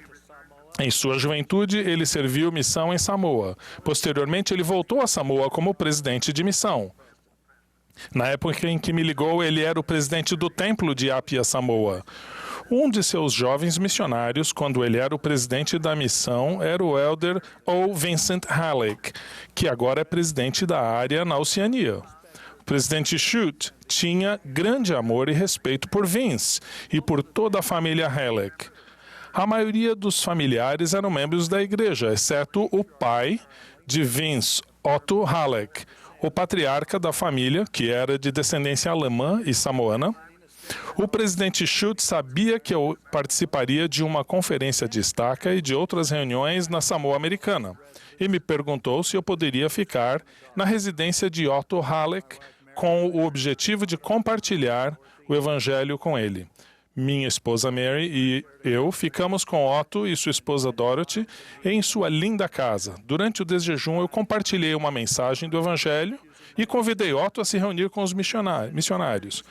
Em sua juventude, ele serviu missão em Samoa. Posteriormente, ele voltou a Samoa como presidente de missão. Na época em que me ligou, ele era o presidente do Templo de Apia Samoa. Um de seus jovens missionários, quando ele era o presidente da missão, era o elder O. Vincent Halleck, que agora é presidente da área na Oceania. O presidente Shute tinha grande amor e respeito por Vince e por toda a família Halleck. A maioria dos familiares eram membros da igreja, exceto o pai de Vince, Otto Halleck, o patriarca da família, que era de descendência alemã e samoana. O presidente Shute sabia que eu participaria de uma conferência de estaca e de outras reuniões na Samoa Americana e me perguntou se eu poderia ficar na residência de Otto Halleck com o objetivo de compartilhar o evangelho com ele. Minha esposa Mary e eu ficamos com Otto e sua esposa Dorothy em sua linda casa. Durante o desjejum, eu compartilhei uma mensagem do evangelho e convidei Otto a se reunir com os missionários.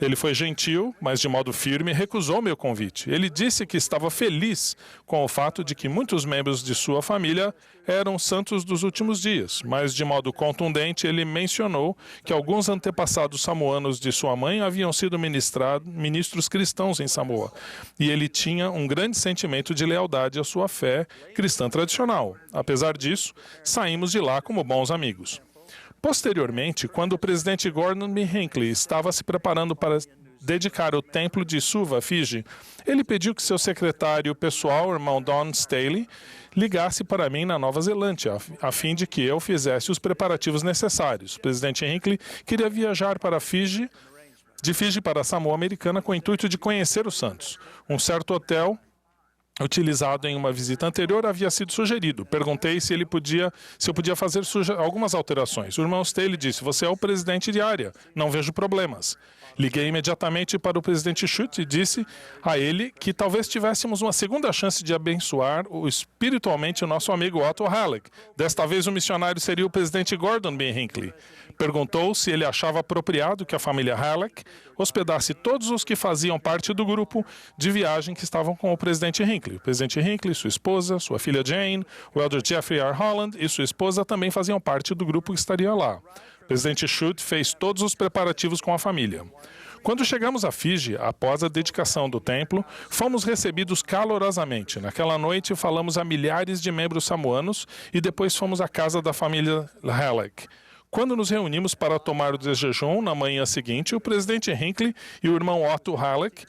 Ele foi gentil, mas de modo firme recusou meu convite. Ele disse que estava feliz com o fato de que muitos membros de sua família eram santos dos últimos dias, mas de modo contundente ele mencionou que alguns antepassados samoanos de sua mãe haviam sido ministros cristãos em Samoa, e ele tinha um grande sentimento de lealdade à sua fé cristã tradicional. Apesar disso, saímos de lá como bons amigos. Posteriormente, quando o presidente Gordon B. Hinckley estava se preparando para dedicar o templo de Suva, Fiji, ele pediu que seu secretário pessoal, o irmão Don Staley, ligasse para mim na Nova Zelândia, a fim de que eu fizesse os preparativos necessários. O presidente Hinckley queria viajar para de Fiji para a Samoa Americana com o intuito de conhecer os santos. Um certo hotel utilizado em uma visita anterior havia sido sugerido. Perguntei se eu podia fazer algumas alterações. O irmão Staley disse: "Você é o presidente de área, não vejo problemas." Liguei imediatamente para o presidente Shute e disse a ele que talvez tivéssemos uma segunda chance de abençoar espiritualmente o nosso amigo Otto Halleck. Desta vez o missionário seria o presidente Gordon B. Hinckley. Perguntou se ele achava apropriado que a família Halleck hospedasse todos os que faziam parte do grupo de viagem que estavam com o presidente Hinckley. O presidente Hinckley, sua esposa, sua filha Jane, o elder Jeffrey R. Holland e sua esposa também faziam parte do grupo que estaria lá. O presidente Shute fez todos os preparativos com a família. Quando chegamos a Fiji, após a dedicação do templo, fomos recebidos calorosamente. Naquela noite, falamos a milhares de membros samoanos e depois fomos à casa da família Halleck. Quando nos reunimos para tomar o desjejum, na manhã seguinte, o presidente Hinckley e o irmão Otto Halleck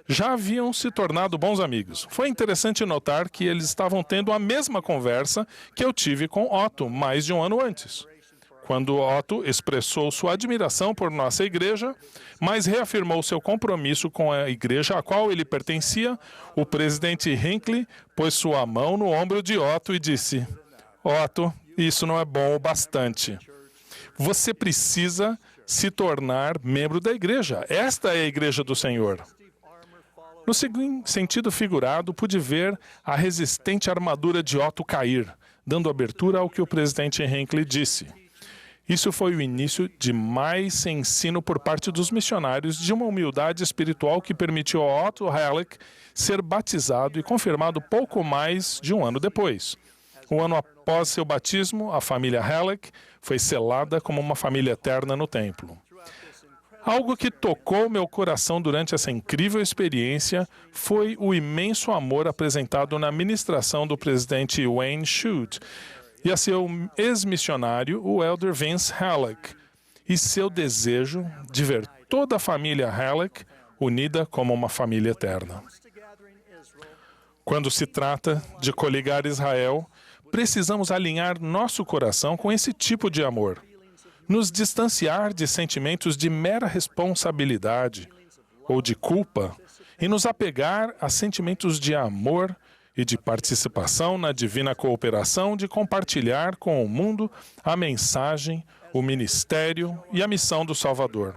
já haviam se tornado bons amigos. Foi interessante notar que eles estavam tendo a mesma conversa que eu tive com Otto mais de um ano antes. Quando Otto expressou sua admiração por nossa igreja, mas reafirmou seu compromisso com a igreja a qual ele pertencia, o presidente Hinckley pôs sua mão no ombro de Otto e disse: "Otto, isso não é bom o bastante. Você precisa se tornar membro da igreja. Esta é a igreja do Senhor." No sentido figurado, pude ver a resistente armadura de Otto cair, dando abertura ao que o presidente Hinckley disse. Isso foi o início de mais ensino por parte dos missionários de uma humildade espiritual que permitiu a Otto Halleck ser batizado e confirmado pouco mais de um ano depois. Um ano após seu batismo, a família Halleck foi selada como uma família eterna no templo. Algo que tocou meu coração durante essa incrível experiência foi o imenso amor apresentado na ministração do presidente Wayne Shute e a seu ex-missionário, o elder Vince Halleck, e seu desejo de ver toda a família Halleck unida como uma família eterna. Quando se trata de coligar Israel, precisamos alinhar nosso coração com esse tipo de amor, nos distanciar de sentimentos de mera responsabilidade ou de culpa e nos apegar a sentimentos de amor e de participação na divina cooperação de compartilhar com o mundo a mensagem, o ministério e a missão do Salvador.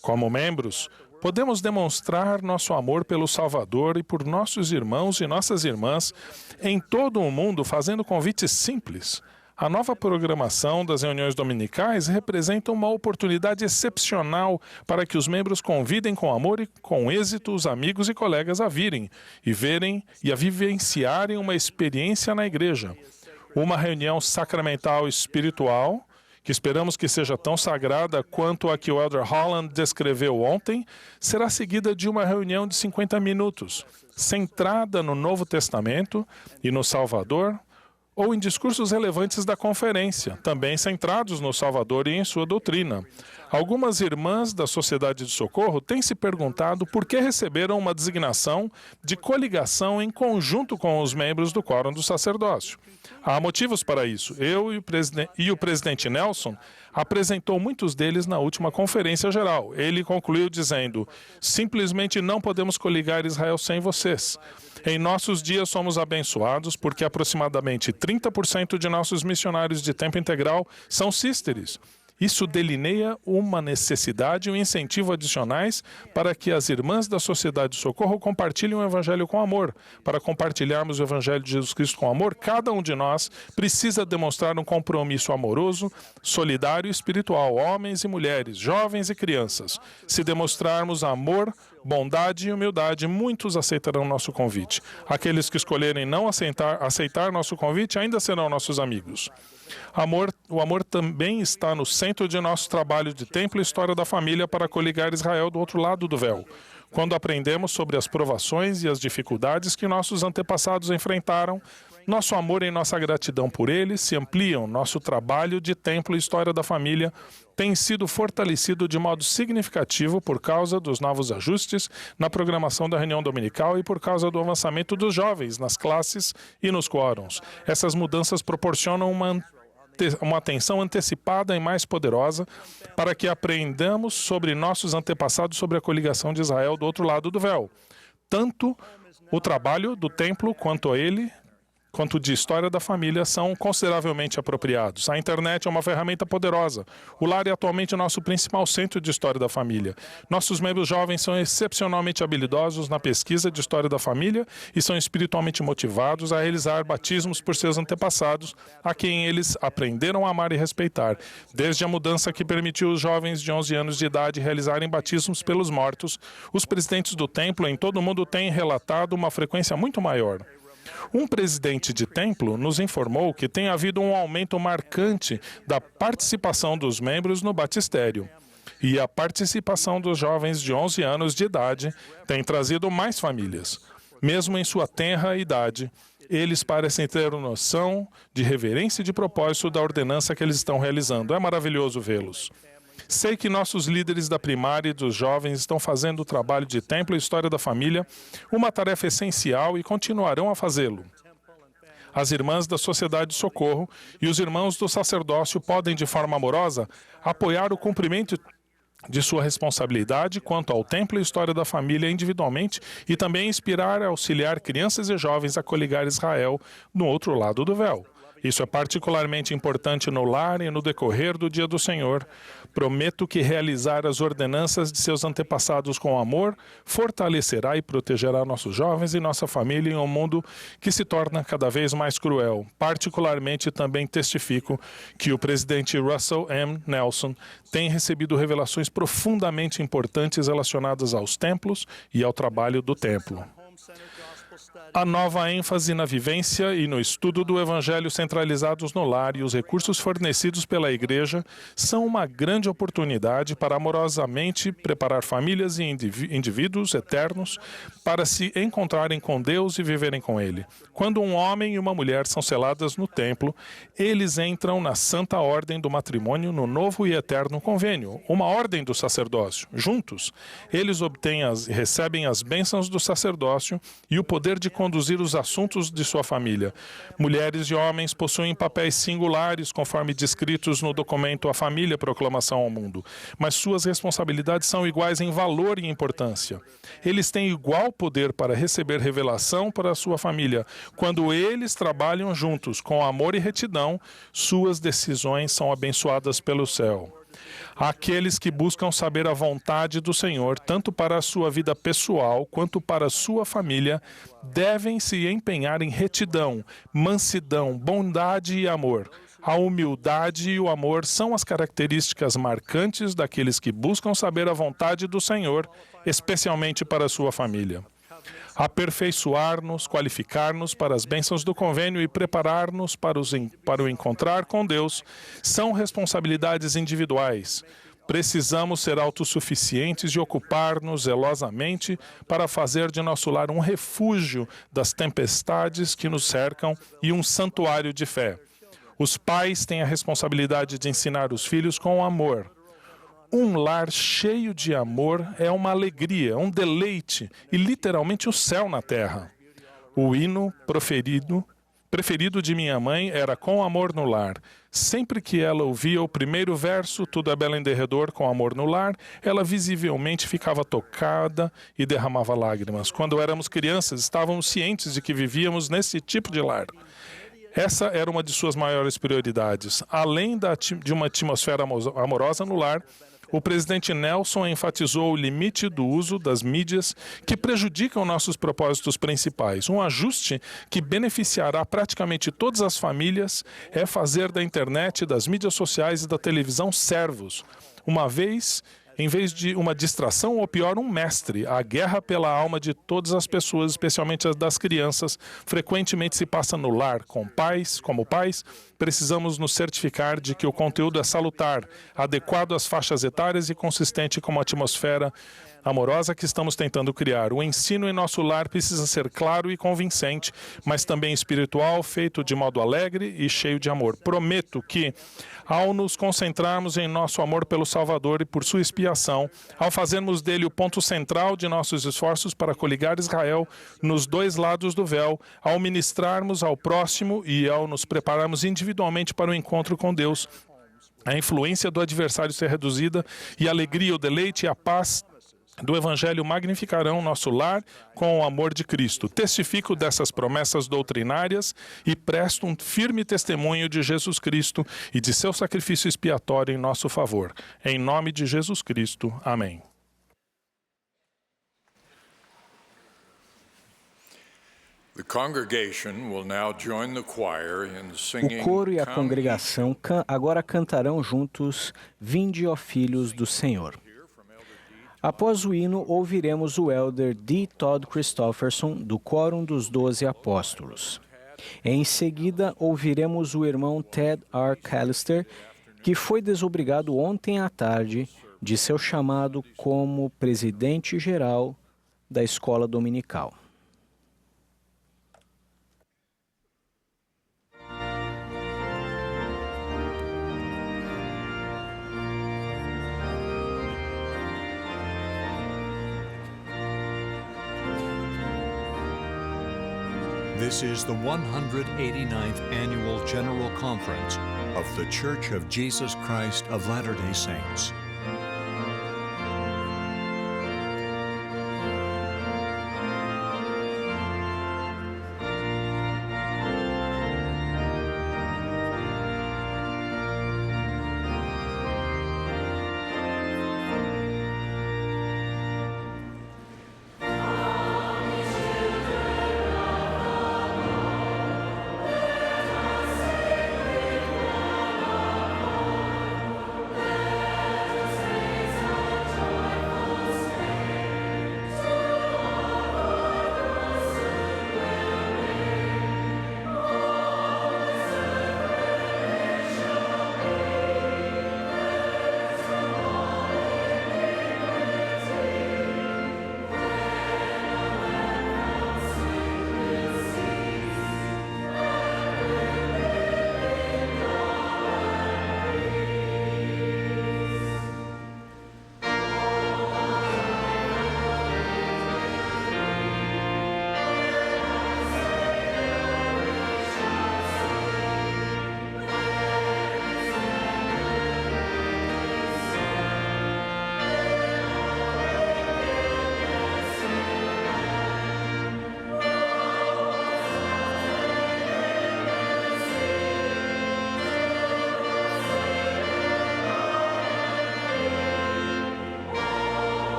Como membros, podemos demonstrar nosso amor pelo Salvador e por nossos irmãos e nossas irmãs em todo o mundo fazendo convites simples. A nova programação das reuniões dominicais representa uma oportunidade excepcional para que os membros convidem com amor e com êxito os amigos e colegas a virem e verem e a vivenciarem uma experiência na igreja. Uma reunião sacramental espiritual, que esperamos que seja tão sagrada quanto a que o Elder Holland descreveu ontem, será seguida de uma reunião de 50 minutos, centrada no Novo Testamento e no Salvador, ou em discursos relevantes da conferência, também centrados no Salvador e em sua doutrina. Algumas irmãs da Sociedade de Socorro têm se perguntado por que receberam uma designação de coligação em conjunto com os membros do Quórum do Sacerdócio. Há motivos para isso. Eu e o presidente Nelson apresentou muitos deles na última conferência geral. Ele concluiu dizendo: simplesmente não podemos coligar Israel sem vocês. Em nossos dias somos abençoados porque aproximadamente 30% de nossos missionários de tempo integral são sísteres. Isso delineia uma necessidade e um incentivo adicionais para que as irmãs da Sociedade de Socorro compartilhem o Evangelho com amor. Para compartilharmos o Evangelho de Jesus Cristo com amor, cada um de nós precisa demonstrar um compromisso amoroso, solidário e espiritual, homens e mulheres, jovens e crianças. Se demonstrarmos amor, bondade e humildade, muitos aceitarão nosso convite. Aqueles que escolherem não aceitar nosso convite ainda serão nossos amigos. O amor também está no centro de nosso trabalho de templo e história da família para coligar Israel do outro lado do véu. Quando aprendemos sobre as provações e as dificuldades que nossos antepassados enfrentaram, nosso amor e nossa gratidão por eles se ampliam. Nosso trabalho de templo e história da família tem sido fortalecido de modo significativo por causa dos novos ajustes na programação da reunião dominical e por causa do avançamento dos jovens nas classes e nos quórums. Essas mudanças proporcionam uma atenção antecipada e mais poderosa para que aprendamos sobre nossos antepassados sobre a coligação de Israel do outro lado do véu. Tanto o trabalho do templo quanto de história da família são consideravelmente apropriados. A internet é uma ferramenta poderosa. O lar é atualmente o nosso principal centro de história da família. Nossos membros jovens são excepcionalmente habilidosos na pesquisa de história da família e são espiritualmente motivados a realizar batismos por seus antepassados, a quem eles aprenderam a amar e respeitar. Desde a mudança que permitiu os jovens de 11 anos de idade realizarem batismos pelos mortos, os presidentes do templo em todo o mundo têm relatado uma frequência muito maior. Um presidente de templo nos informou que tem havido um aumento marcante da participação dos membros no batistério. E a participação dos jovens de 11 anos de idade tem trazido mais famílias. Mesmo em sua tenra idade, eles parecem ter noção de reverência e de propósito da ordenança que eles estão realizando. É maravilhoso vê-los. Sei que nossos líderes da primária e dos jovens estão fazendo o trabalho de templo e história da família uma tarefa essencial e continuarão a fazê-lo. As irmãs da Sociedade de Socorro e os irmãos do sacerdócio podem, de forma amorosa, apoiar o cumprimento de sua responsabilidade quanto ao templo e história da família individualmente e também inspirar e auxiliar crianças e jovens a coligar Israel no outro lado do véu. Isso é particularmente importante no lar e no decorrer do dia do Senhor. Prometo que realizar as ordenanças de seus antepassados com amor fortalecerá e protegerá nossos jovens e nossa família em um mundo que se torna cada vez mais cruel. Particularmente também testifico que o presidente Russell M. Nelson tem recebido revelações profundamente importantes relacionadas aos templos e ao trabalho do templo. A nova ênfase na vivência e no estudo do Evangelho centralizados no lar e os recursos fornecidos pela Igreja são uma grande oportunidade para amorosamente preparar famílias e indivíduos eternos para se encontrarem com Deus e viverem com Ele. Quando um homem e uma mulher são seladas no templo, eles entram na santa ordem do matrimônio no novo e eterno convênio, uma ordem do sacerdócio. Juntos, eles recebem as bênçãos do sacerdócio e o poder de conduzir os assuntos de sua família. Mulheres e homens possuem papéis singulares, conforme descritos no documento A Família, Proclamação ao Mundo, mas suas responsabilidades são iguais em valor e importância. Eles têm igual poder para receber revelação para a sua família. Quando eles trabalham juntos com amor e retidão, suas decisões são abençoadas pelo céu. Aqueles que buscam saber a vontade do Senhor, tanto para a sua vida pessoal quanto para a sua família, devem se empenhar em retidão, mansidão, bondade e amor. A humildade e o amor são as características marcantes daqueles que buscam saber a vontade do Senhor, especialmente para a sua família. Aperfeiçoar-nos, qualificar-nos para as bênçãos do convênio e preparar-nos para o encontrar com Deus são responsabilidades individuais. Precisamos ser autossuficientes e ocupar-nos zelosamente para fazer de nosso lar um refúgio das tempestades que nos cercam e um santuário de fé. Os pais têm a responsabilidade de ensinar os filhos com amor. Um lar cheio de amor é uma alegria, um deleite e literalmente o céu na terra. O hino preferido de minha mãe era Com Amor no Lar. Sempre que ela ouvia o primeiro verso, Tudo é belo em derredor, com amor no lar, ela visivelmente ficava tocada e derramava lágrimas. Quando éramos crianças, estávamos cientes de que vivíamos nesse tipo de lar. Essa era uma de suas maiores prioridades. Além de uma atmosfera amorosa no lar, o presidente Nelson enfatizou o limite do uso das mídias que prejudicam nossos propósitos principais. Um ajuste que beneficiará praticamente todas as famílias é fazer da internet, das mídias sociais e da televisão servos. Em vez de uma distração ou pior, um mestre. A guerra pela alma de todas as pessoas, especialmente as das crianças, frequentemente se passa no lar. Como pais, precisamos nos certificar de que o conteúdo é salutar, adequado às faixas etárias e consistente com a atmosfera amorosa que estamos tentando criar. O ensino em nosso lar precisa ser claro e convincente, mas também espiritual, feito de modo alegre e cheio de amor. Prometo que, ao nos concentrarmos em nosso amor pelo Salvador e por sua expiação, ao fazermos dele o ponto central de nossos esforços para coligar Israel nos dois lados do véu, ao ministrarmos ao próximo e ao nos prepararmos individualmente para o encontro com Deus, a influência do adversário ser reduzida e a alegria, o deleite e a paz do Evangelho magnificarão nosso lar com o amor de Cristo. Testifico dessas promessas doutrinárias e presto um firme testemunho de Jesus Cristo e de seu sacrifício expiatório em nosso favor. Em nome de Jesus Cristo. Amém. O coro e a congregação agora cantarão juntos Vinde, ó Filhos do Senhor. Após o hino, ouviremos o elder D. Todd Christofferson, do Quórum dos 12 Apóstolos. Em seguida, ouviremos o irmão Ted R. Callister, que foi desobrigado ontem à tarde de seu chamado como presidente-geral da escola dominical. This is the 189th Annual General Conference of the Church of Jesus Christ of Latter-day Saints.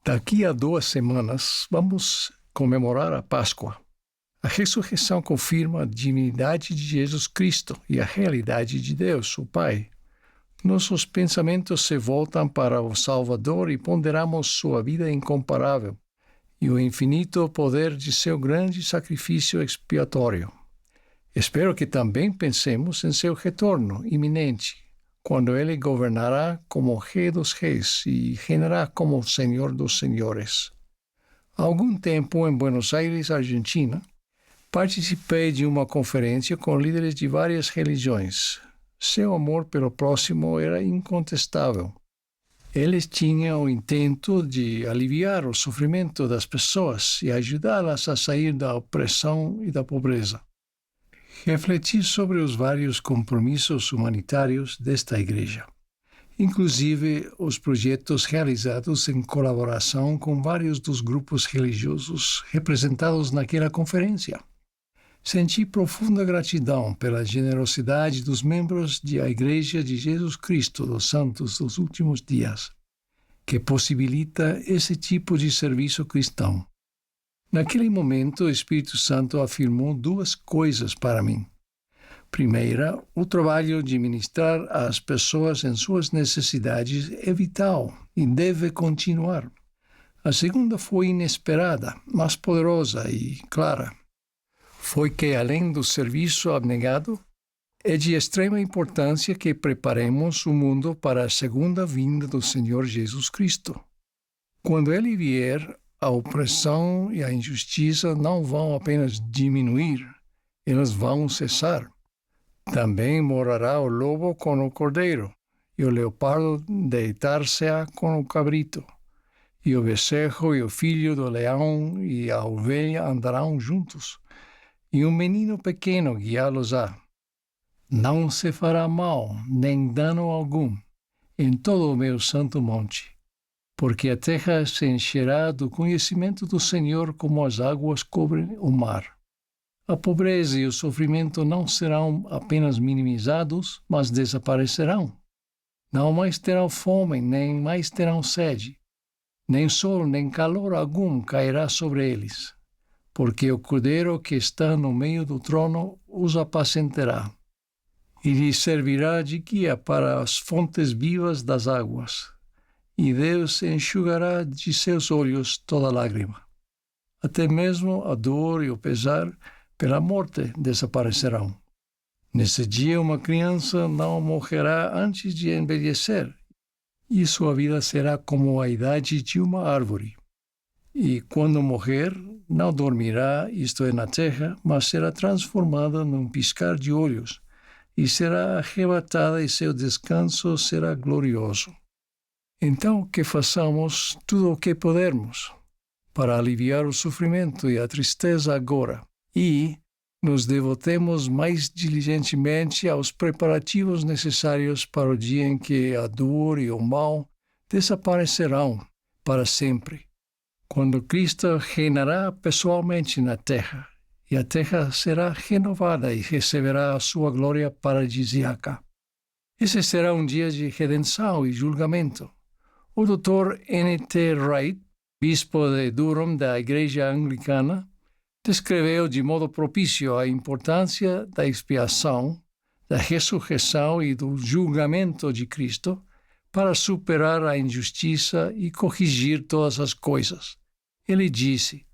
Daqui a 2 semanas, vamos comemorar a Páscoa. A ressurreição confirma a divindade de Jesus Cristo e a realidade de Deus, o Pai. Nossos pensamentos se voltam para o Salvador e ponderamos sua vida incomparável e o infinito poder de seu grande sacrifício expiatório. Espero que também pensemos em seu retorno iminente, quando ele governará como Rei dos Reis e reinará como Senhor dos Senhores. Há algum tempo, em Buenos Aires, Argentina, participei de uma conferência com líderes de várias religiões. Seu amor pelo próximo era incontestável. Eles tinham o intento de aliviar o sofrimento das pessoas e ajudá-las a sair da opressão e da pobreza. Refleti sobre os vários compromissos humanitários desta igreja, inclusive os projetos realizados em colaboração com vários dos grupos religiosos representados naquela conferência. Senti profunda gratidão pela generosidade dos membros da Igreja de Jesus Cristo dos Santos dos Últimos Dias, que possibilita esse tipo de serviço cristão. Naquele momento, o Espírito Santo afirmou 2 coisas para mim. Primeira, o trabalho de ministrar às pessoas em suas necessidades é vital e deve continuar. A segunda foi inesperada, mas poderosa e clara. Foi que, além do serviço abnegado, é de extrema importância que preparemos o mundo para a segunda vinda do Senhor Jesus Cristo. Quando Ele vier, a opressão e a injustiça não vão apenas diminuir, elas vão cessar. Também morará o lobo com o cordeiro, e o leopardo deitar-se-á com o cabrito, e o bezerro e o filho do leão e a ovelha andarão juntos, e um menino pequeno guiá-los-á. Não se fará mal, nem dano algum, em todo o meu santo monte, porque a terra se encherá do conhecimento do Senhor como as águas cobrem o mar. A pobreza e o sofrimento não serão apenas minimizados, mas desaparecerão. Não mais terão fome, nem mais terão sede. Nem sol, nem calor algum cairá sobre eles, porque o Cordeiro que está no meio do trono os apacentará, e lhes servirá de guia para as fontes vivas das águas, e Deus enxugará de seus olhos toda lágrima. Até mesmo a dor e o pesar pela morte desaparecerão. Nesse dia, uma criança não morrerá antes de envelhecer, e sua vida será como a idade de uma árvore. E quando morrer, não dormirá, isto é, na terra, mas será transformada num piscar de olhos, e será arrebatada e seu descanso será glorioso. Então, que façamos tudo o que pudermos para aliviar o sofrimento e a tristeza agora, e nos devotemos mais diligentemente aos preparativos necessários para o dia em que a dor e o mal desaparecerão para sempre, quando Cristo reinará pessoalmente na terra, e a terra será renovada e receberá a sua glória paradisíaca. Esse será um dia de redenção e julgamento. O Dr. N.T. Wright, bispo de Durham da Igreja Anglicana, descreveu de modo propício a importância da expiação, da ressurreição e do julgamento de Cristo para superar a injustiça e corrigir todas as coisas. Ele disse: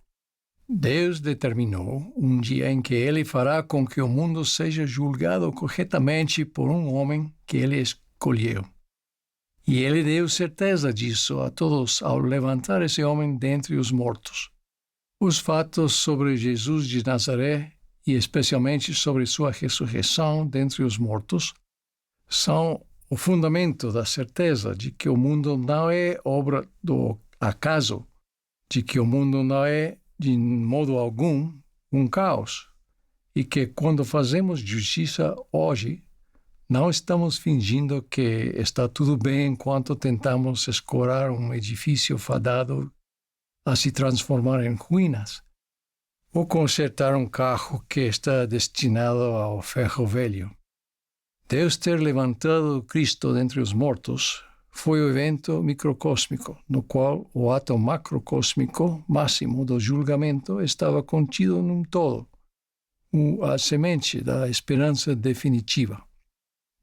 Deus determinou um dia em que Ele fará com que o mundo seja julgado corretamente por um homem que Ele escolheu. E Ele deu certeza disso a todos ao levantar esse homem dentre os mortos. Os fatos sobre Jesus de Nazaré, e especialmente sobre sua ressurreição dentre os mortos, são o fundamento da certeza de que o mundo não é obra do acaso, de que o mundo não é, de modo algum, um caos, e que quando fazemos justiça hoje, não estamos fingindo que está tudo bem enquanto tentamos escorar um edifício fadado a se transformar em ruínas, ou consertar um carro que está destinado ao ferro velho. Deus ter levantado Cristo dentre os mortos foi o evento microcósmico, no qual o ato macrocósmico máximo do julgamento estava contido num todo, a semente da esperança definitiva.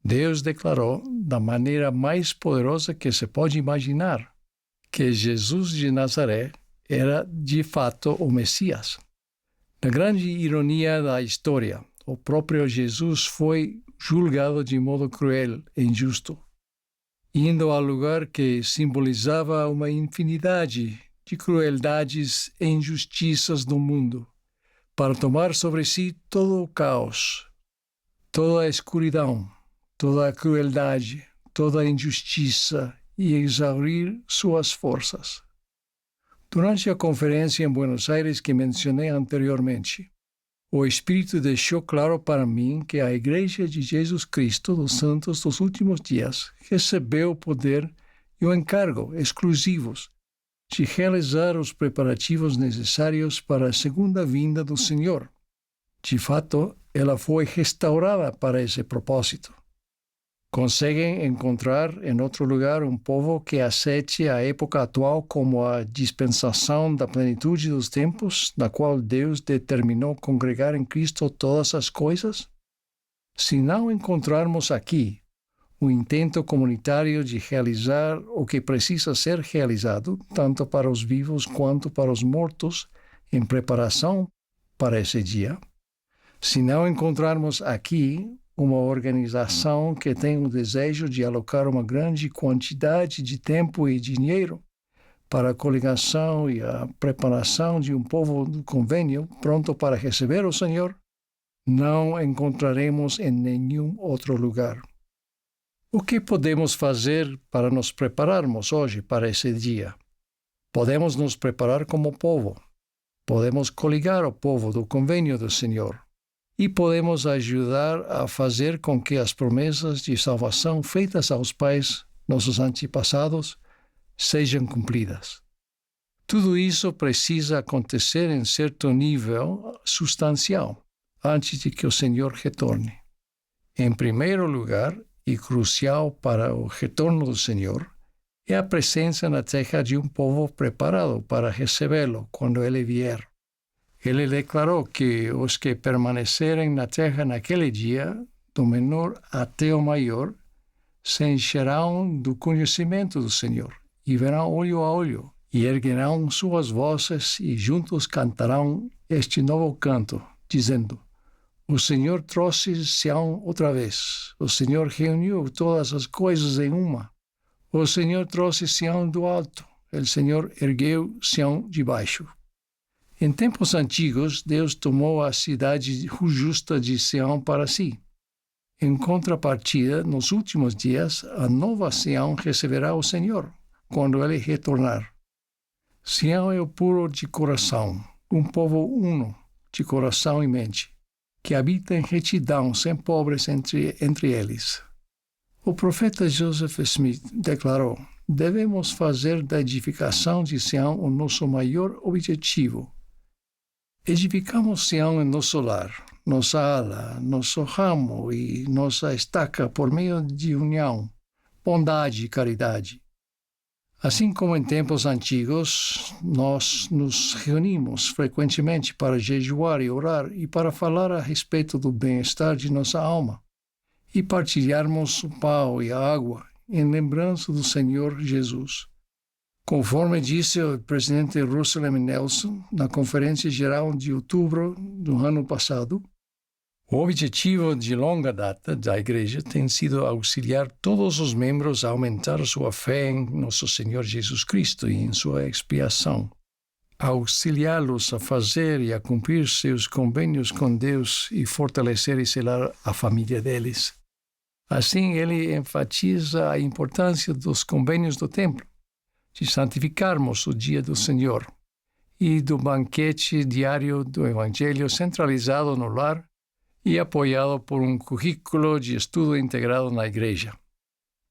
Deus declarou, da maneira mais poderosa que se pode imaginar, que Jesus de Nazaré era de fato o Messias. Na grande ironia da história, o próprio Jesus foi julgado de modo cruel e injusto, indo ao lugar que simbolizava uma infinidade de crueldades e injustiças do mundo, para tomar sobre si todo o caos, toda a escuridão, toda a crueldade, toda a injustiça e exaurir suas forças. Durante a conferência em Buenos Aires que mencionei anteriormente, o Espírito deixou claro para mim que a Igreja de Jesus Cristo dos Santos dos Últimos Dias recebeu o poder e o encargo exclusivos de realizar os preparativos necessários para a segunda vinda do Senhor. De fato, ela foi restaurada para esse propósito. Conseguem encontrar em outro lugar um povo que aceite a época atual como a dispensação da plenitude dos tempos, na qual Deus determinou congregar em Cristo todas as coisas? Se não encontrarmos aqui o intento comunitário de realizar o que precisa ser realizado, tanto para os vivos quanto para os mortos, em preparação para esse dia, se não encontrarmos aqui uma organização que tem o desejo de alocar uma grande quantidade de tempo e dinheiro para a coligação e a preparação de um povo do convênio pronto para receber o Senhor, não encontraremos em nenhum outro lugar. O que podemos fazer para nos prepararmos hoje para esse dia? Podemos nos preparar como povo. Podemos coligar o povo do convênio do Senhor. E podemos ajudar a fazer com que as promessas de salvação feitas aos pais, nossos antepassados, sejam cumpridas. Tudo isso precisa acontecer em certo nível substancial, antes de que o Senhor retorne. Em primeiro lugar, e crucial para o retorno do Senhor, é a presença na terra de um povo preparado para recebê-lo quando ele vier. Ele declarou que os que permanecerem na terra naquele dia, do menor até o maior, se encherão do conhecimento do Senhor, e verão olho a olho, e erguerão suas vozes, e juntos cantarão este novo canto, dizendo: O Senhor trouxe Sião outra vez, o Senhor reuniu todas as coisas em uma, o Senhor trouxe Sião do alto, o Senhor ergueu Sião de baixo. Em tempos antigos, Deus tomou a cidade justa de Sião para si. Em contrapartida, nos últimos dias, a nova Sião receberá o Senhor, quando ele retornar. Sião é o puro de coração, um povo uno, de coração e mente, que habita em retidão, sem pobres entre eles. O profeta Joseph Smith declarou: devemos fazer da edificação de Sião o nosso maior objetivo. Edificamos Sião em nosso lar, nossa ala, nosso ramo e nossa estaca por meio de união, bondade e caridade. Assim como em tempos antigos, nós nos reunimos frequentemente para jejuar e orar e para falar a respeito do bem-estar de nossa alma e partilharmos o pão e a água em lembrança do Senhor Jesus. Conforme disse o presidente Russell M. Nelson na Conferência Geral de outubro do ano passado, o objetivo de longa data da Igreja tem sido auxiliar todos os membros a aumentar sua fé em nosso Senhor Jesus Cristo e em sua expiação, auxiliá-los a fazer e a cumprir seus convênios com Deus e fortalecer e selar a família deles. Assim, ele enfatiza a importância dos convênios do templo, de santificarmos o dia do Senhor e do banquete diário do Evangelho centralizado no lar e apoiado por um currículo de estudo integrado na Igreja.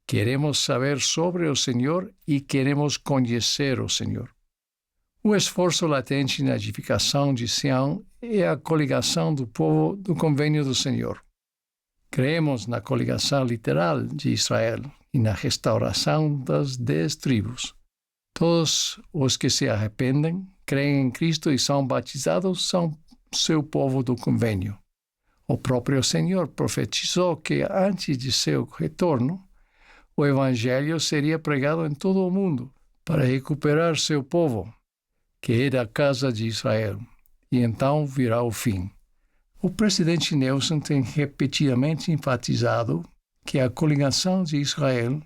Queremos saber sobre o Senhor e queremos conhecer o Senhor. O esforço latente na edificação de Sião é a coligação do povo do convênio do Senhor. Creemos na coligação literal de Israel e na restauração das 10 tribos. Todos os que se arrependem, creem em Cristo e são batizados são seu povo do convênio. O próprio Senhor profetizou que antes de seu retorno, o Evangelho seria pregado em todo o mundo para recuperar seu povo, que é da casa de Israel, e então virá o fim. O presidente Nelson tem repetidamente enfatizado que a coligação de Israel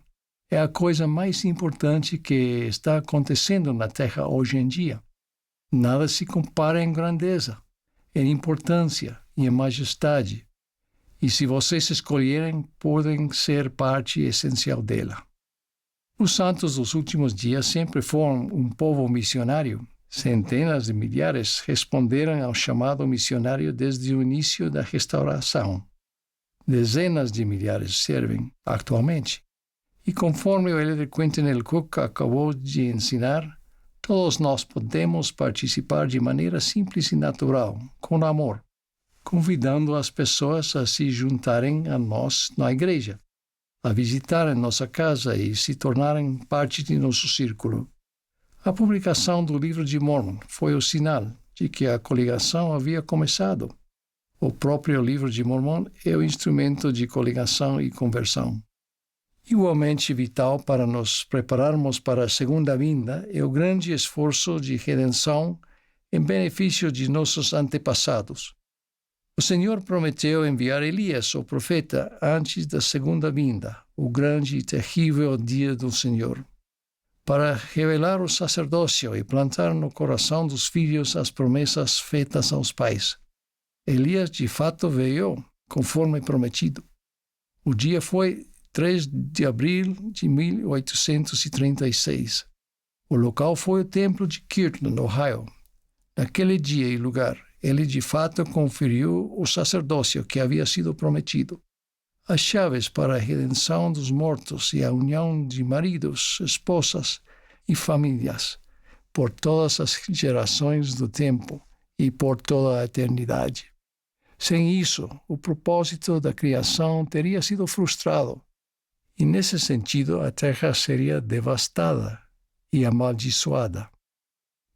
é a coisa mais importante que está acontecendo na Terra hoje em dia. Nada se compara em grandeza, em importância e em majestade. E se vocês escolherem, podem ser parte essencial dela. Os santos dos últimos dias sempre foram um povo missionário. Centenas de milhares responderam ao chamado missionário desde o início da restauração. Dezenas de milhares servem atualmente. E conforme o líder Quentin L. Cook acabou de ensinar, todos nós podemos participar de maneira simples e natural, com amor, convidando as pessoas a se juntarem a nós na igreja, a visitarem nossa casa e se tornarem parte de nosso círculo. A publicação do Livro de Mormon foi o sinal de que a coligação havia começado. O próprio Livro de Mormon é o instrumento de coligação e conversão. Igualmente vital para nos prepararmos para a segunda vinda é o grande esforço de redenção em benefício de nossos antepassados. O Senhor prometeu enviar Elias, o profeta, antes da segunda vinda, o grande e terrível dia do Senhor, para revelar o sacerdócio e plantar no coração dos filhos as promessas feitas aos pais. Elias, de fato, veio, conforme prometido. O dia foi 3 de abril de 1836. O local foi o templo de Kirtland, Ohio. Naquele dia e lugar, ele de fato conferiu o sacerdócio que havia sido prometido. As chaves para a redenção dos mortos e a união de maridos, esposas e famílias, por todas as gerações do tempo e por toda a eternidade. Sem isso, o propósito da criação teria sido frustrado, e nesse sentido a terra seria devastada e amaldiçoada.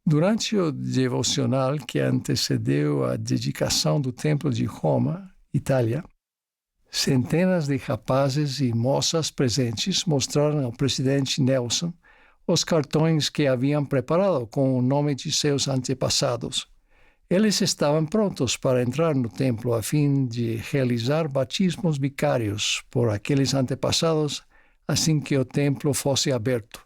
Durante o devocional que antecedeu a dedicação do Templo de Roma, Itália, centenas de rapazes e moças presentes mostraram ao presidente Nelson os cartões que haviam preparado com o nome de seus antepassados. Eles estavam prontos para entrar no templo a fim de realizar batismos vicários por aqueles antepassados assim que o templo fosse aberto.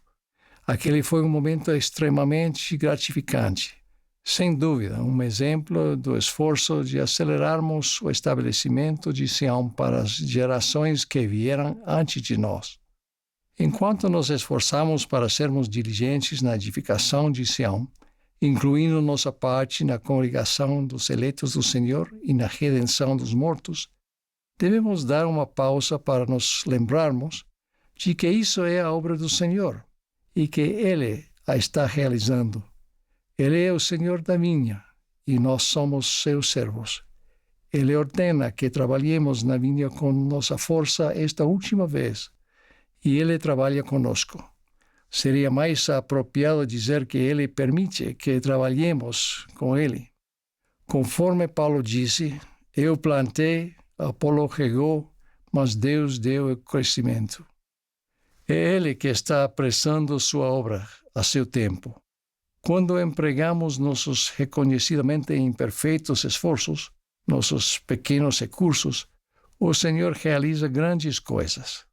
Aquele foi um momento extremamente gratificante. Sem dúvida, um exemplo do esforço de acelerarmos o estabelecimento de Sião para as gerações que vieram antes de nós. Enquanto nos esforçamos para sermos diligentes na edificação de Sião, incluindo nossa parte na congregação dos eleitos do Senhor e na redenção dos mortos, devemos dar uma pausa para nos lembrarmos de que isso é a obra do Senhor e que Ele a está realizando. Ele é o Senhor da vinha e nós somos seus servos. Ele ordena que trabalhemos na vinha com nossa força esta última vez e Ele trabalha conosco. Seria mais apropriado dizer que Ele permite que trabalhemos com Ele. Conforme Paulo disse, eu plantei, Apolo regou, mas Deus deu o crescimento. É Ele que está apressando sua obra a seu tempo. Quando empregamos nossos reconhecidamente imperfeitos esforços, nossos pequenos recursos, o Senhor realiza grandes coisas.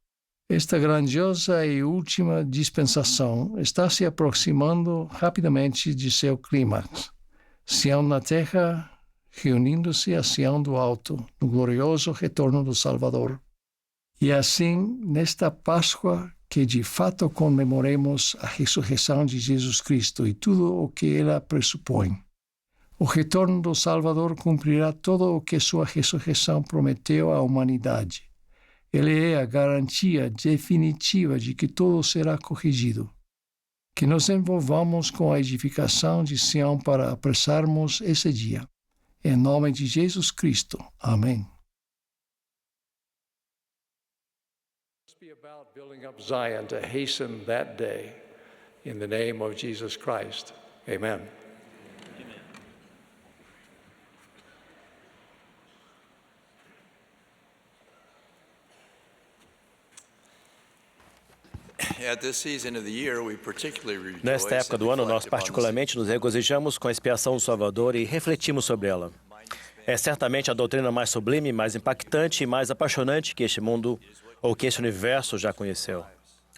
Esta grandiosa e última dispensação está se aproximando rapidamente de seu clímax. Sião na terra, reunindo-se a Sião do alto, no glorioso retorno do Salvador. E assim, nesta Páscoa, que de fato comemoremos a ressurreição de Jesus Cristo e tudo o que ela pressupõe. O retorno do Salvador cumprirá tudo o que sua ressurreição prometeu à humanidade. Ele é a garantia definitiva de que tudo será corrigido. Que nos envolvamos com a edificação de Sião para apressarmos esse dia. Em nome de Jesus Cristo. Amém. Building up Zion to hasten that day. In the name of Jesus Christ. Amen. Nesta época do ano, nós particularmente nos regozijamos com a expiação do Salvador e refletimos sobre ela. É certamente a doutrina mais sublime, mais impactante e mais apaixonante que este mundo ou que este universo já conheceu.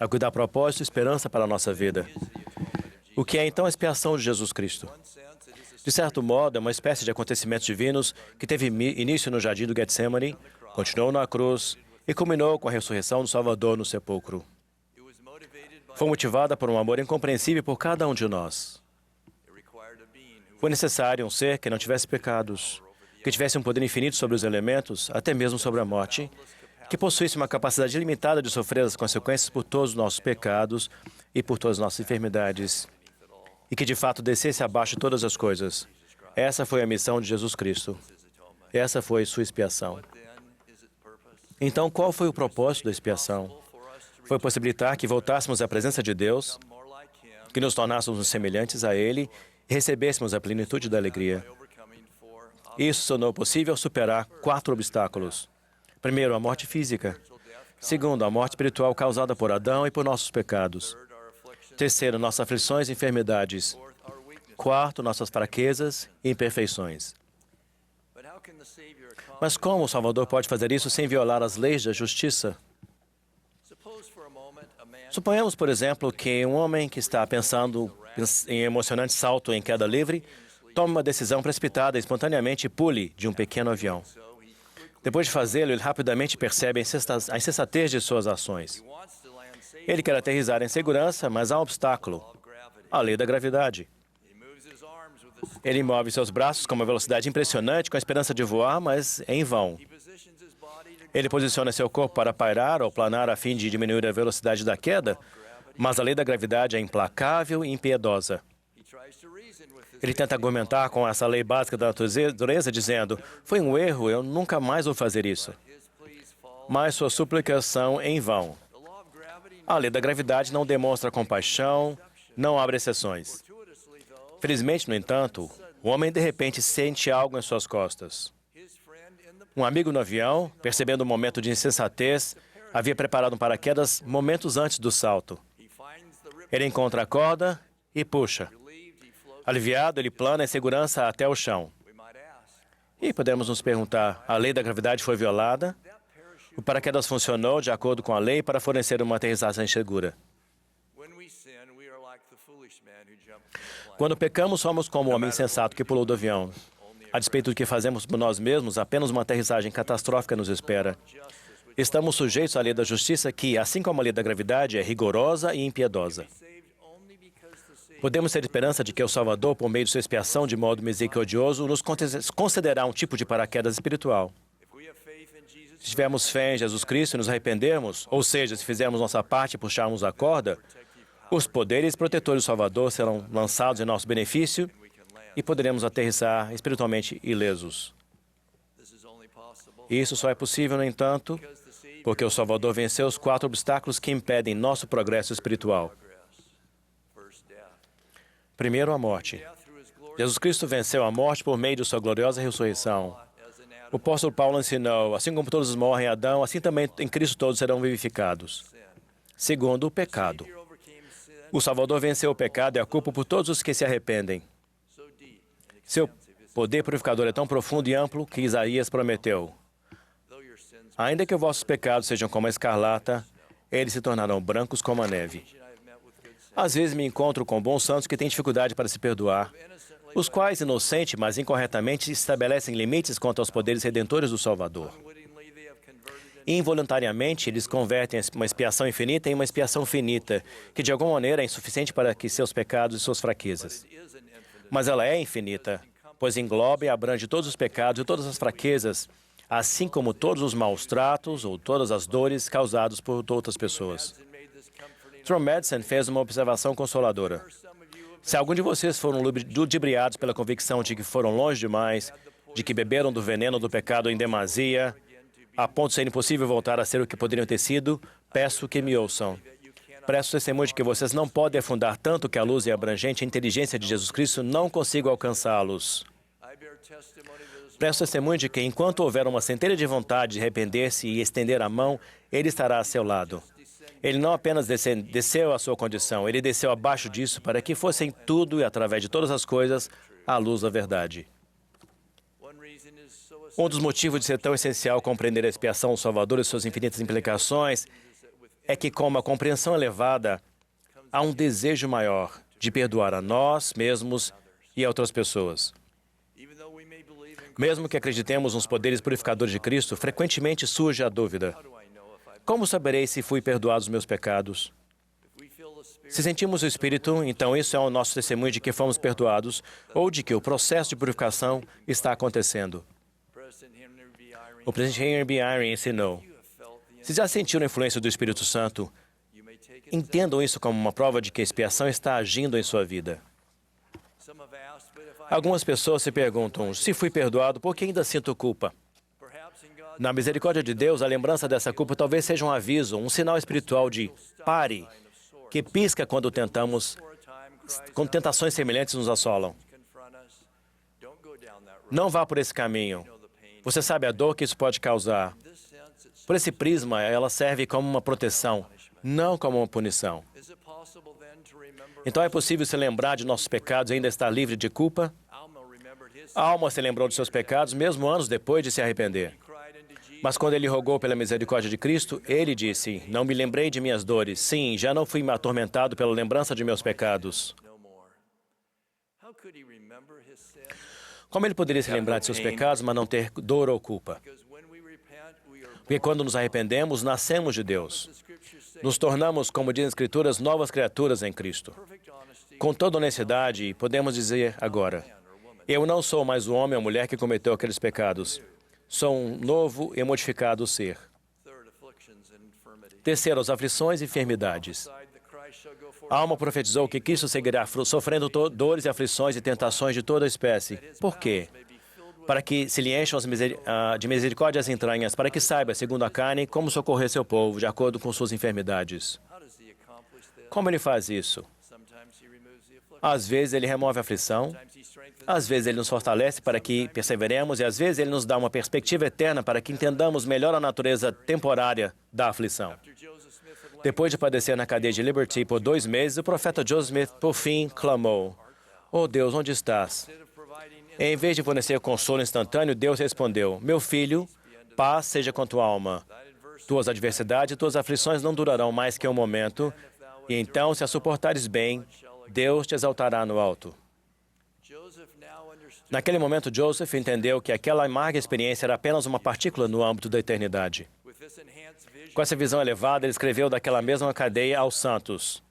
A que dá propósito e esperança para a nossa vida. O que é então a expiação de Jesus Cristo? De certo modo, é uma espécie de acontecimentos divinos que teve início no jardim do Getsemane, continuou na cruz e culminou com a ressurreição do Salvador no sepulcro. Foi motivada por um amor incompreensível por cada um de nós. Foi necessário um ser que não tivesse pecados, que tivesse um poder infinito sobre os elementos, até mesmo sobre a morte, que possuísse uma capacidade ilimitada de sofrer as consequências por todos os nossos pecados e por todas as nossas enfermidades, e que de fato descesse abaixo de todas as coisas. Essa foi a missão de Jesus Cristo. Essa foi sua expiação. Então, qual foi o propósito da expiação? Foi possibilitar que voltássemos à presença de Deus, que nos tornássemos semelhantes a Ele e recebêssemos a plenitude da alegria. Isso tornou possível superar 4 obstáculos. Primeiro, a morte física. Segundo, a morte espiritual causada por Adão e por nossos pecados. Terceiro, nossas aflições e enfermidades. Quarto, nossas fraquezas e imperfeições. Mas como o Salvador pode fazer isso sem violar as leis da justiça? Suponhamos, por exemplo, que um homem que está pensando em emocionante salto em queda livre tome uma decisão precipitada e espontaneamente pule de um pequeno avião. Depois de fazê-lo, ele rapidamente percebe a insensatez de suas ações. Ele quer aterrissar em segurança, mas há um obstáculo: a lei da gravidade. Ele move seus braços com uma velocidade impressionante, com a esperança de voar, mas é em vão. Ele posiciona seu corpo para pairar ou planar a fim de diminuir a velocidade da queda, mas a lei da gravidade é implacável e impiedosa. Ele tenta argumentar com essa lei básica da natureza, dizendo: foi um erro, eu nunca mais vou fazer isso. Mas suas súplicas são em vão. A lei da gravidade não demonstra compaixão, não abre exceções. Felizmente, no entanto, o homem de repente sente algo em suas costas. Um amigo no avião, percebendo um momento de insensatez, havia preparado um paraquedas momentos antes do salto. Ele encontra a corda e puxa. Aliviado, ele plana em segurança até o chão. E podemos nos perguntar, a lei da gravidade foi violada? O paraquedas funcionou de acordo com a lei para fornecer uma aterrissagem segura. Quando pecamos, somos como o homem insensato que pulou do avião. A despeito do que fazemos por nós mesmos, apenas uma aterrissagem catastrófica nos espera. Estamos sujeitos à lei da justiça que, assim como a lei da gravidade, é rigorosa e impiedosa. Podemos ter esperança de que o Salvador, por meio de sua expiação de modo misericordioso, nos concederá um tipo de paraquedas espiritual. Se tivermos fé em Jesus Cristo e nos arrependermos, ou seja, se fizermos nossa parte e puxarmos a corda, os poderes protetores do Salvador serão lançados em nosso benefício e poderemos aterrissar espiritualmente ilesos. Isso só é possível, no entanto, porque o Salvador venceu os 4 obstáculos que impedem nosso progresso espiritual. Primeiro, a morte. Jesus Cristo venceu a morte por meio de sua gloriosa ressurreição. O apóstolo Paulo ensinou: assim como todos morrem em Adão, assim também em Cristo todos serão vivificados. Segundo, o pecado. O Salvador venceu o pecado e a culpa por todos os que se arrependem. Seu poder purificador é tão profundo e amplo que Isaías prometeu: ainda que os vossos pecados sejam como a escarlata, eles se tornarão brancos como a neve. Às vezes me encontro com bons santos que têm dificuldade para se perdoar, os quais, inocente, mas incorretamente, estabelecem limites quanto aos poderes redentores do Salvador. Involuntariamente, eles convertem uma expiação infinita em uma expiação finita, que de alguma maneira é insuficiente para que seus pecados e suas fraquezas. Mas ela é infinita, pois engloba e abrange todos os pecados e todas as fraquezas, assim como todos os maus tratos ou todas as dores causados por outras pessoas. Tom Madsen fez uma observação consoladora. Se algum de vocês foram ludibriados pela convicção de que foram longe demais, de que beberam do veneno do pecado em demasia, a ponto de ser impossível voltar a ser o que poderiam ter sido, peço que me ouçam. Presto testemunho de que vocês não podem afundar tanto que a luz e a abrangente inteligência de Jesus Cristo não consigam alcançá-los. Presto testemunho de que, enquanto houver uma centelha de vontade de arrepender-se e estender a mão, Ele estará a seu lado. Ele não apenas desceu à sua condição, Ele desceu abaixo disso para que fossem tudo e através de todas as coisas a luz da verdade. Um dos motivos de ser tão essencial compreender a expiação do Salvador e suas infinitas implicações é que, com uma compreensão elevada, há um desejo maior de perdoar a nós mesmos e a outras pessoas. Mesmo que acreditemos nos poderes purificadores de Cristo, frequentemente surge a dúvida: como saberei se fui perdoado os meus pecados? Se sentimos o Espírito, então isso é o nosso testemunho de que fomos perdoados ou de que o processo de purificação está acontecendo. O presidente Henry B. Eyring ensinou: se já sentiram a influência do Espírito Santo, entendam isso como uma prova de que a expiação está agindo em sua vida. Algumas pessoas se perguntam: se fui perdoado, por que ainda sinto culpa? Na misericórdia de Deus, a lembrança dessa culpa talvez seja um aviso, um sinal espiritual de pare, que pisca quando tentações semelhantes nos assolam. Não vá por esse caminho. Você sabe a dor que isso pode causar. Por esse prisma, ela serve como uma proteção, não como uma punição. Então é possível se lembrar de nossos pecados e ainda estar livre de culpa? Alma se lembrou de seus pecados mesmo anos depois de se arrepender. Mas quando ele rogou pela misericórdia de Cristo, ele disse: não me lembrei de minhas dores. Sim, já não fui atormentado pela lembrança de meus pecados. Como ele poderia se lembrar de seus pecados, mas não ter dor ou culpa? Porque quando nos arrependemos, nascemos de Deus. Nos tornamos, como dizem as Escrituras, novas criaturas em Cristo. Com toda honestidade, podemos dizer agora: eu não sou mais o homem ou a mulher que cometeu aqueles pecados. Sou um novo e modificado ser. Terceiro, as aflições e enfermidades. A alma profetizou que Cristo seguirá sofrendo dores e aflições e tentações de toda espécie. Por quê? Para que se lhe encham de misericórdia as entranhas, para que saiba, segundo a carne, como socorrer seu povo, de acordo com suas enfermidades. Como ele faz isso? Às vezes ele remove a aflição, às vezes ele nos fortalece para que perseveremos e às vezes ele nos dá uma perspectiva eterna para que entendamos melhor a natureza temporária da aflição. Depois de padecer na cadeia de Liberty por 2 meses, o profeta Joseph Smith, por fim, clamou: "Oh Deus, onde estás?" Em vez de fornecer consolo instantâneo, Deus respondeu: "Meu filho, paz seja com tua alma. Tuas adversidades e tuas aflições não durarão mais que um momento, e então, se as suportares bem, Deus te exaltará no alto." Naquele momento, Joseph entendeu que aquela amarga experiência era apenas uma partícula no âmbito da eternidade. Com essa visão elevada, ele escreveu daquela mesma cadeia aos santos: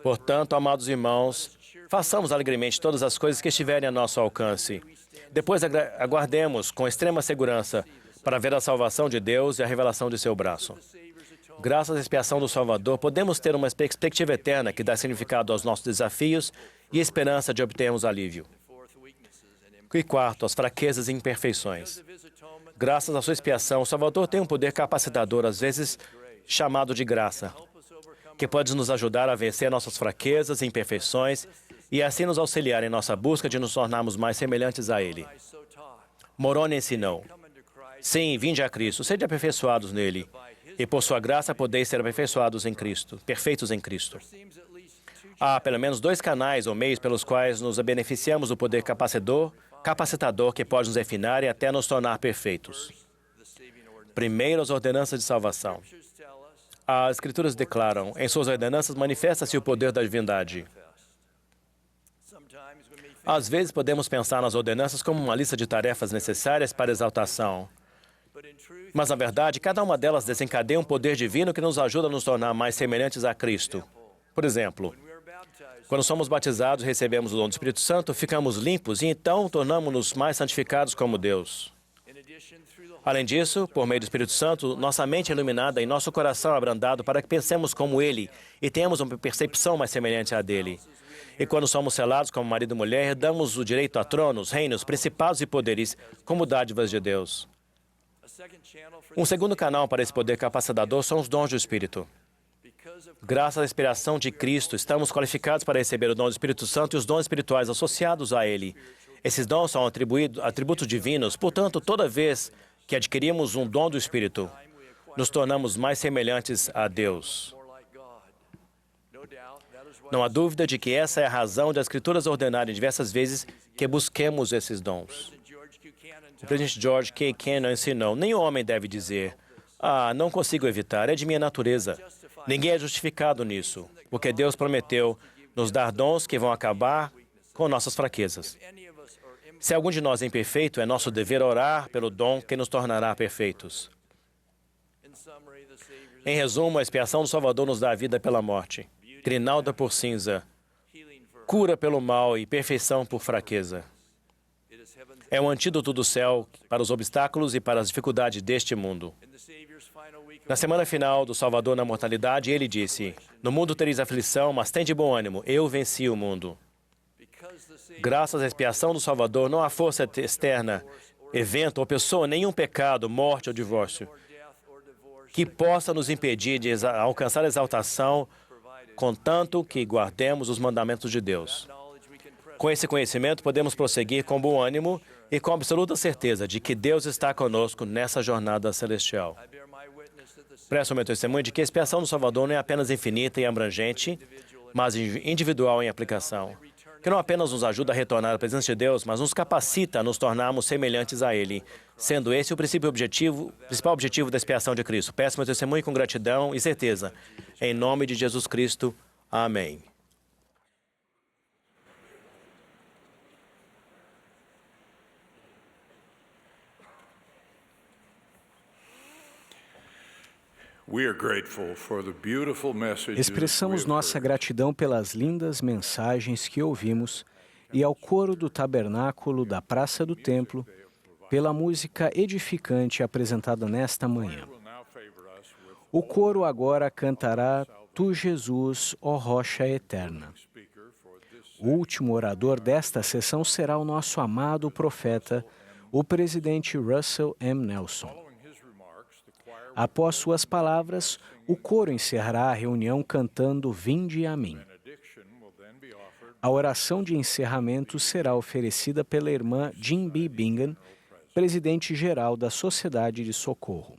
"Portanto, amados irmãos, façamos alegremente todas as coisas que estiverem a nosso alcance. Depois aguardemos com extrema segurança para ver a salvação de Deus e a revelação de seu braço." Graças à expiação do Salvador, podemos ter uma perspectiva eterna que dá significado aos nossos desafios e esperança de obtermos alívio. E quarto, as fraquezas e imperfeições. Graças à sua expiação, o Salvador tem um poder capacitador, às vezes chamado de graça, que pode nos ajudar a vencer nossas fraquezas e imperfeições e assim nos auxiliar em nossa busca de nos tornarmos mais semelhantes a Ele. Moroni ensinou: "Sim, vinde a Cristo, sede aperfeiçoados nele, e por sua graça podeis ser aperfeiçoados em Cristo, perfeitos em Cristo." Há pelo menos 2 canais ou meios pelos quais nos beneficiamos do poder capacitador que pode nos refinar e até nos tornar perfeitos. Primeiro, as ordenanças de salvação. As Escrituras declaram: em suas ordenanças manifesta-se o poder da divindade. Às vezes podemos pensar nas ordenanças como uma lista de tarefas necessárias para exaltação. Mas, na verdade, cada uma delas desencadeia um poder divino que nos ajuda a nos tornar mais semelhantes a Cristo. Por exemplo, quando somos batizados e recebemos o dom do Espírito Santo, ficamos limpos e então tornamos-nos mais santificados como Deus. Além disso, por meio do Espírito Santo, nossa mente é iluminada e nosso coração é abrandado para que pensemos como Ele e tenhamos uma percepção mais semelhante à dele. E quando somos selados como marido e mulher, damos o direito a tronos, reinos, principados e poderes como dádivas de Deus. Um segundo canal para esse poder capacitador são os dons do Espírito. Graças à inspiração de Cristo, estamos qualificados para receber o dom do Espírito Santo e os dons espirituais associados a ele. Esses dons são atributos divinos, portanto, toda vez que adquirimos um dom do Espírito, nos tornamos mais semelhantes a Deus. Não há dúvida de que essa é a razão de as Escrituras ordenarem diversas vezes que busquemos esses dons. O presidente George K. Kennan ensinou: nenhum homem deve dizer, não consigo evitar, é de minha natureza. Ninguém é justificado nisso, porque Deus prometeu nos dar dons que vão acabar com nossas fraquezas. Se algum de nós é imperfeito, é nosso dever orar pelo dom que nos tornará perfeitos. Em resumo, a expiação do Salvador nos dá a vida pela morte, grinalda por cinza, cura pelo mal e perfeição por fraqueza. É o antídoto do céu para os obstáculos e para as dificuldades deste mundo. Na semana final do Salvador na mortalidade, ele disse: no mundo tereis aflição, mas tende bom ânimo, eu venci o mundo. Graças à expiação do Salvador, não há força externa, evento ou pessoa, nenhum pecado, morte ou divórcio, que possa nos impedir de alcançar a exaltação, contanto que guardemos os mandamentos de Deus. Com esse conhecimento, podemos prosseguir com bom ânimo e com absoluta certeza de que Deus está conosco nessa jornada celestial. Presto o meu testemunho de que a expiação do Salvador não é apenas infinita e abrangente, mas individual em aplicação, que não apenas nos ajuda a retornar à presença de Deus, mas nos capacita a nos tornarmos semelhantes a Ele, sendo esse o principal objetivo da expiação de Cristo. Peço meu testemunho com gratidão e certeza. Em nome de Jesus Cristo. Amém. Expressamos nossa gratidão pelas lindas mensagens que ouvimos e ao coro do tabernáculo da Praça do Templo, pela música edificante apresentada nesta manhã. O coro agora cantará Tu, Jesus, ó Rocha Eterna. O último orador desta sessão será o nosso amado profeta, o presidente Russell M. Nelson. Após suas palavras, o coro encerrará a reunião cantando Vinde a mim. A oração de encerramento será oferecida pela irmã Jean B. Bingham, presidente-geral da Sociedade de Socorro.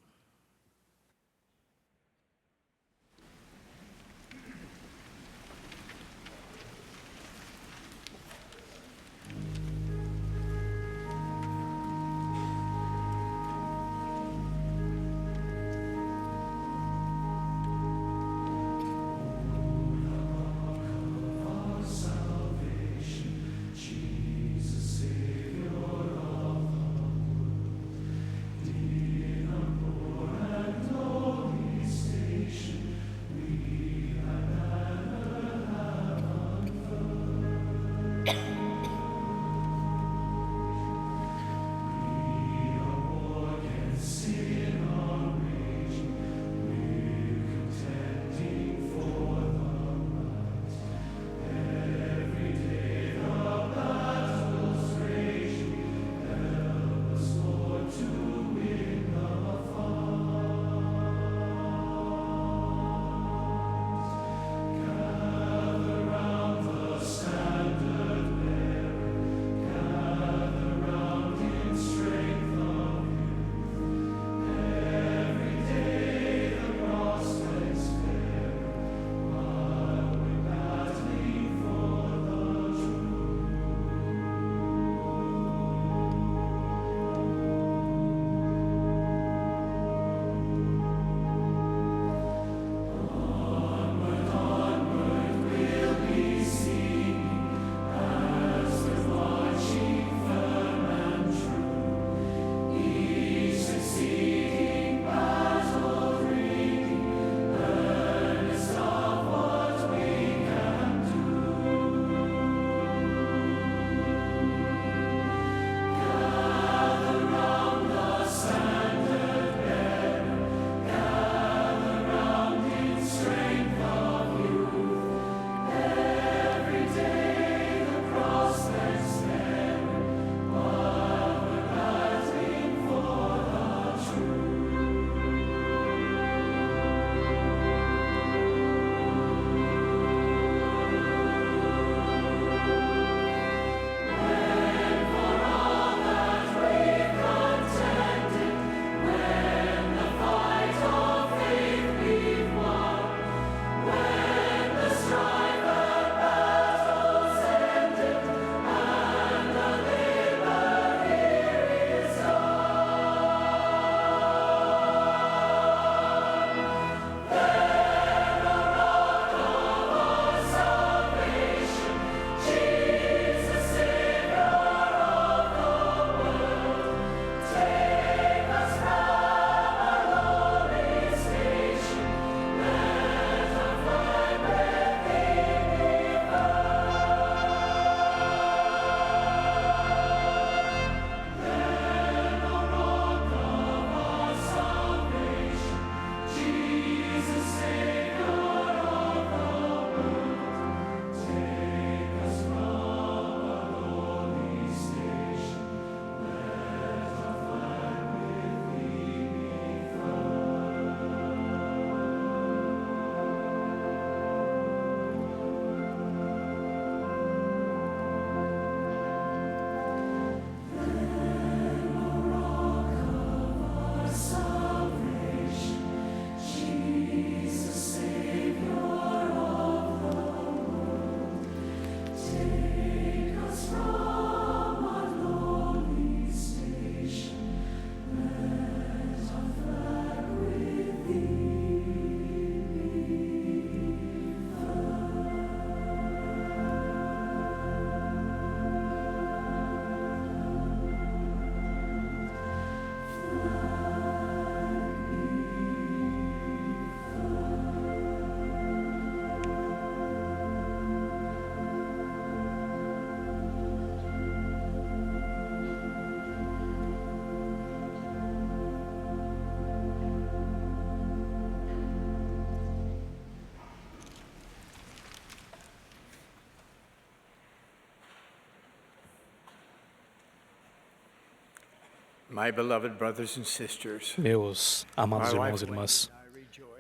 My beloved brothers and sisters, Meus amados irmãos e irmãs,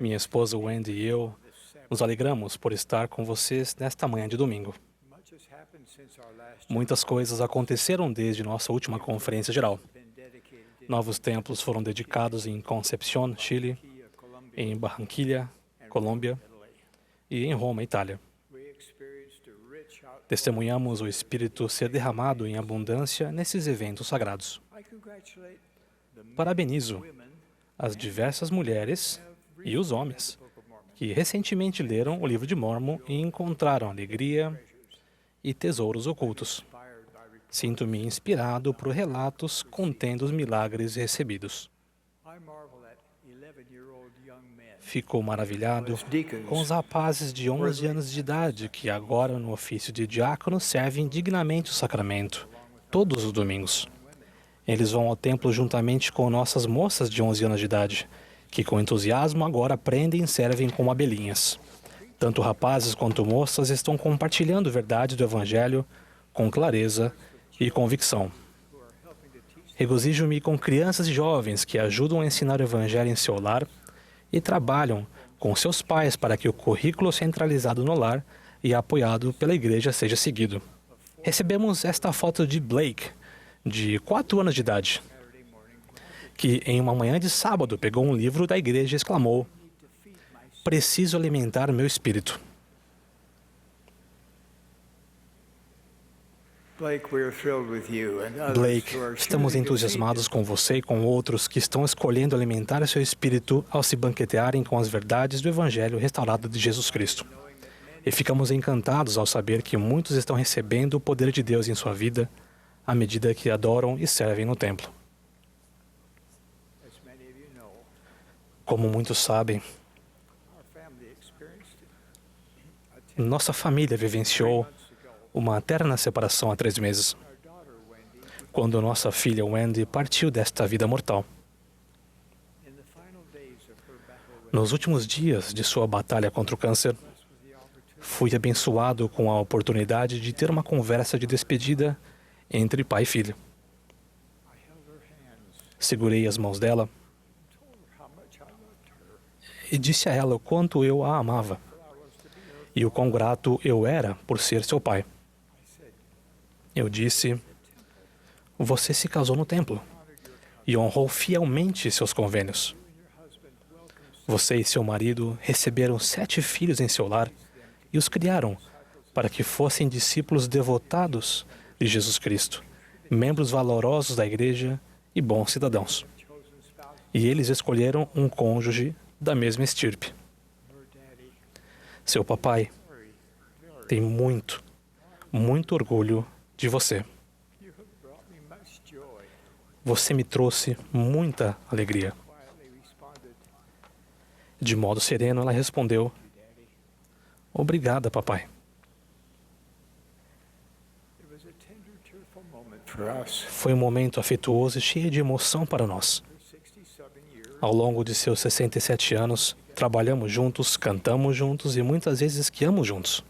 minha esposa Wendy e eu nos alegramos por estar com vocês nesta manhã de domingo. Muitas coisas aconteceram desde nossa última conferência geral. Novos templos foram dedicados em Concepción, Chile, em Barranquilla, Colômbia, e em Roma, Itália. Testemunhamos o Espírito ser derramado em abundância nesses eventos sagrados. Parabenizo as diversas mulheres e os homens que recentemente leram o livro de Mórmon e encontraram alegria e tesouros ocultos. Sinto-me inspirado por relatos contendo os milagres recebidos. Fico maravilhado com os rapazes de 11 anos de idade que agora, no ofício de diácono, servem dignamente o sacramento, todos os domingos. Eles vão ao templo juntamente com nossas moças de 11 anos de idade, que com entusiasmo agora aprendem e servem como abelhinhas. Tanto rapazes quanto moças estão compartilhando verdade do Evangelho com clareza e convicção. Regozijo-me com crianças e jovens que ajudam a ensinar o Evangelho em seu lar e trabalham com seus pais para que o currículo centralizado no lar e apoiado pela igreja seja seguido. Recebemos esta foto de Blake, de 4 anos de idade, que em uma manhã de sábado pegou um livro da igreja e exclamou: "Preciso alimentar meu espírito." Blake, estamos entusiasmados com você e com outros que estão escolhendo alimentar seu espírito ao se banquetearem com as verdades do Evangelho restaurado de Jesus Cristo. E ficamos encantados ao saber que muitos estão recebendo o poder de Deus em sua vida à medida que adoram e servem no templo. Como muitos sabem, nossa família vivenciou uma terna separação há 3 meses, quando nossa filha Wendy partiu desta vida mortal. Nos últimos dias de sua batalha contra o câncer, fui abençoado com a oportunidade de ter uma conversa de despedida entre pai e filha. Segurei as mãos dela e disse a ela o quanto eu a amava e o quão grato eu era por ser seu pai. Eu disse: "Você se casou no templo e honrou fielmente seus convênios. Você e seu marido receberam 7 filhos em seu lar e os criaram para que fossem discípulos devotados de Jesus Cristo, membros valorosos da igreja e bons cidadãos. E eles escolheram um cônjuge da mesma estirpe. Seu papai tem muito orgulho de você. Você me trouxe muita alegria." De modo sereno, ela respondeu: "Obrigada, papai." Foi um momento afetuoso e cheio de emoção para nós. Ao longo de seus 67 anos, trabalhamos juntos, cantamos juntos e muitas vezes esquiamos juntos.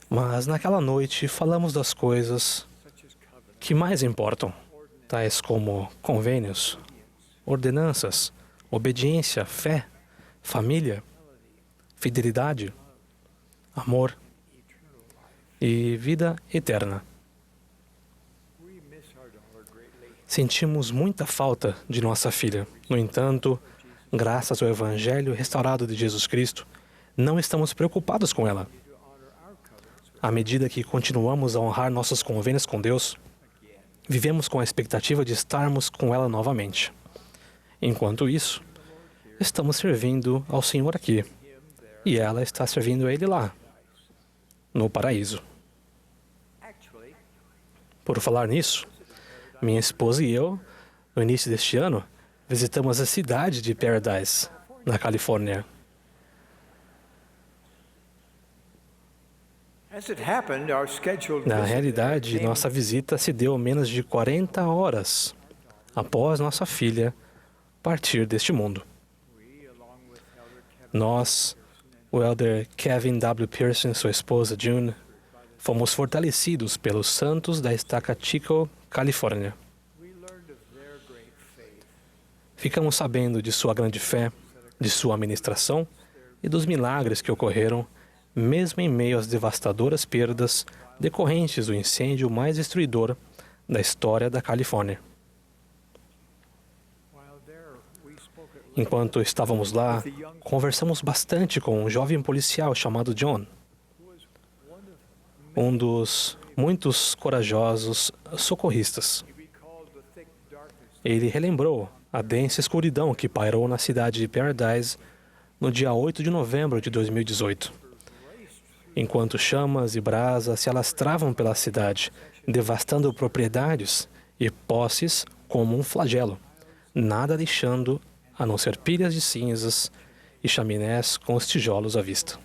Mas naquela noite falamos das coisas que mais importam, tais como convênios, ordenanças, obediência, fé, família, fidelidade, amor e vida eterna. Sentimos muita falta de nossa filha. No entanto, graças ao Evangelho restaurado de Jesus Cristo, não estamos preocupados com ela. À medida que continuamos a honrar nossos convênios com Deus, vivemos com a expectativa de estarmos com ela novamente. Enquanto isso, estamos servindo ao Senhor aqui, e ela está servindo a Ele lá, no paraíso. Por falar nisso, minha esposa e eu, no início deste ano, visitamos a cidade de Paradise, na Califórnia. Na realidade, nossa visita se deu menos de 40 horas após nossa filha partir deste mundo. Nós, o elder Kevin W. Pearson e sua esposa June, fomos fortalecidos pelos santos da Estaca Chico, Califórnia. Ficamos sabendo de sua grande fé, de sua administração e dos milagres que ocorreram, mesmo em meio às devastadoras perdas decorrentes do incêndio mais destruidor da história da Califórnia. Enquanto estávamos lá, conversamos bastante com um jovem policial chamado John, um dos muitos corajosos socorristas. Ele relembrou a densa escuridão que pairou na cidade de Paradise no dia 8 de novembro de 2018. Enquanto chamas e brasas se alastravam pela cidade, devastando propriedades e posses como um flagelo, nada deixando a não ser pilhas de cinzas e chaminés com os tijolos à vista.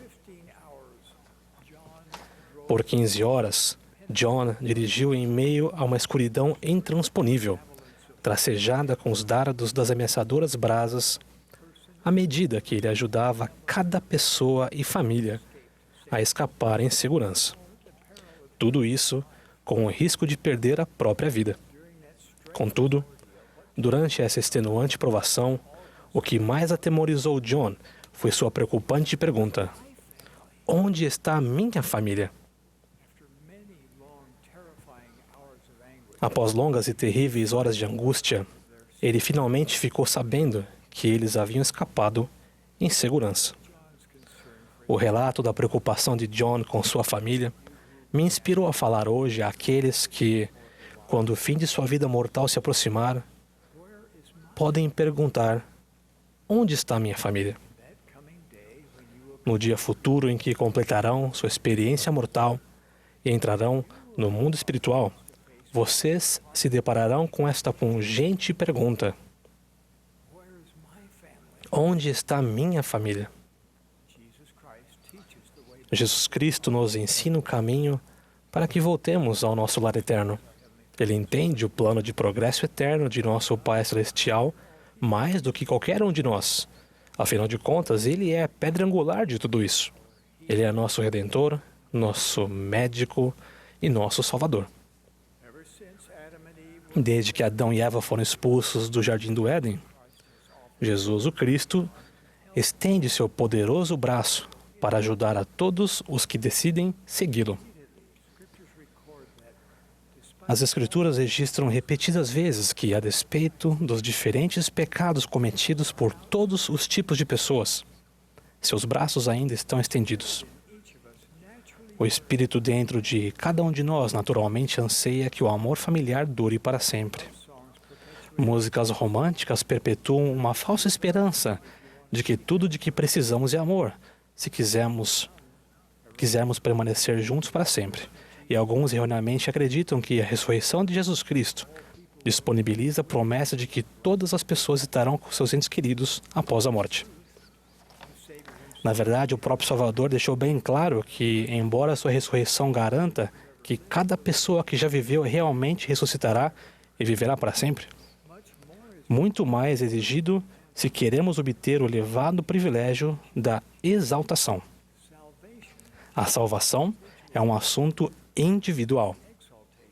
Por 15 horas, John dirigiu em meio a uma escuridão intransponível, tracejada com os dardos das ameaçadoras brasas, à medida que ele ajudava cada pessoa e família a escapar em segurança. Tudo isso com o risco de perder a própria vida. Contudo, durante essa extenuante provação, o que mais atemorizou John foi sua preocupante pergunta: onde está a minha família? Após longas e terríveis horas de angústia, ele finalmente ficou sabendo que eles haviam escapado em segurança. O relato da preocupação de John com sua família me inspirou a falar hoje àqueles que, quando o fim de sua vida mortal se aproximar, podem perguntar: onde está minha família? No dia futuro em que completarão sua experiência mortal e entrarão no mundo espiritual, vocês se depararão com esta pungente pergunta: onde está minha família? Jesus Cristo nos ensina o caminho para que voltemos ao nosso lar eterno. Ele entende o plano de progresso eterno de nosso Pai Celestial mais do que qualquer um de nós. Afinal de contas, Ele é a pedra angular de tudo isso. Ele é nosso Redentor, nosso médico e nosso Salvador. Desde que Adão e Eva foram expulsos do Jardim do Éden, Jesus, o Cristo, estende seu poderoso braço para ajudar a todos os que decidem segui-lo. As Escrituras registram repetidas vezes que, a despeito dos diferentes pecados cometidos por todos os tipos de pessoas, seus braços ainda estão estendidos. O Espírito dentro de cada um de nós naturalmente anseia que o amor familiar dure para sempre. Músicas românticas perpetuam uma falsa esperança de que tudo de que precisamos é amor, se quisermos permanecer juntos para sempre. E alguns erroneamente acreditam que a ressurreição de Jesus Cristo disponibiliza a promessa de que todas as pessoas estarão com seus entes queridos após a morte. Na verdade, o próprio Salvador deixou bem claro que, embora sua ressurreição garanta que cada pessoa que já viveu realmente ressuscitará e viverá para sempre, muito mais é exigido se queremos obter o elevado privilégio da exaltação. A salvação é um assunto individual,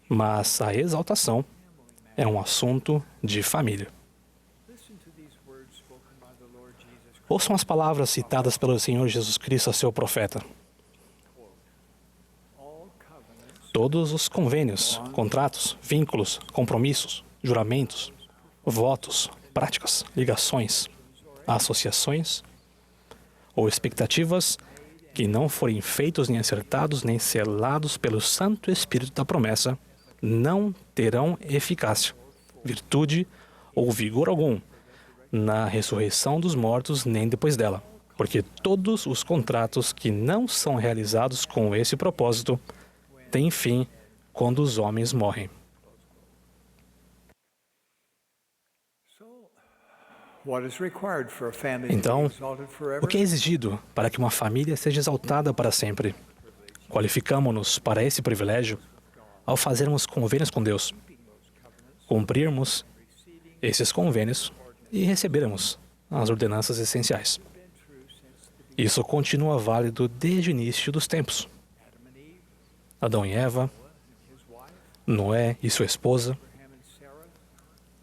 mas a exaltação é um assunto de família. Ouçam as palavras citadas pelo Senhor Jesus Cristo a seu profeta. Todos os convênios, contratos, vínculos, compromissos, juramentos, votos, práticas, ligações, associações ou expectativas que não forem feitos nem acertados nem selados pelo Santo Espírito da promessa não terão eficácia, virtude ou vigor algum na ressurreição dos mortos nem depois dela, porque todos os contratos que não são realizados com esse propósito têm fim quando os homens morrem. Então, o que é exigido para que uma família seja exaltada para sempre? Qualificamos-nos para esse privilégio ao fazermos convênios com Deus, cumprirmos esses convênios e recebermos as ordenanças essenciais. Isso continua válido desde o início dos tempos. Adão e Eva, Noé e sua esposa,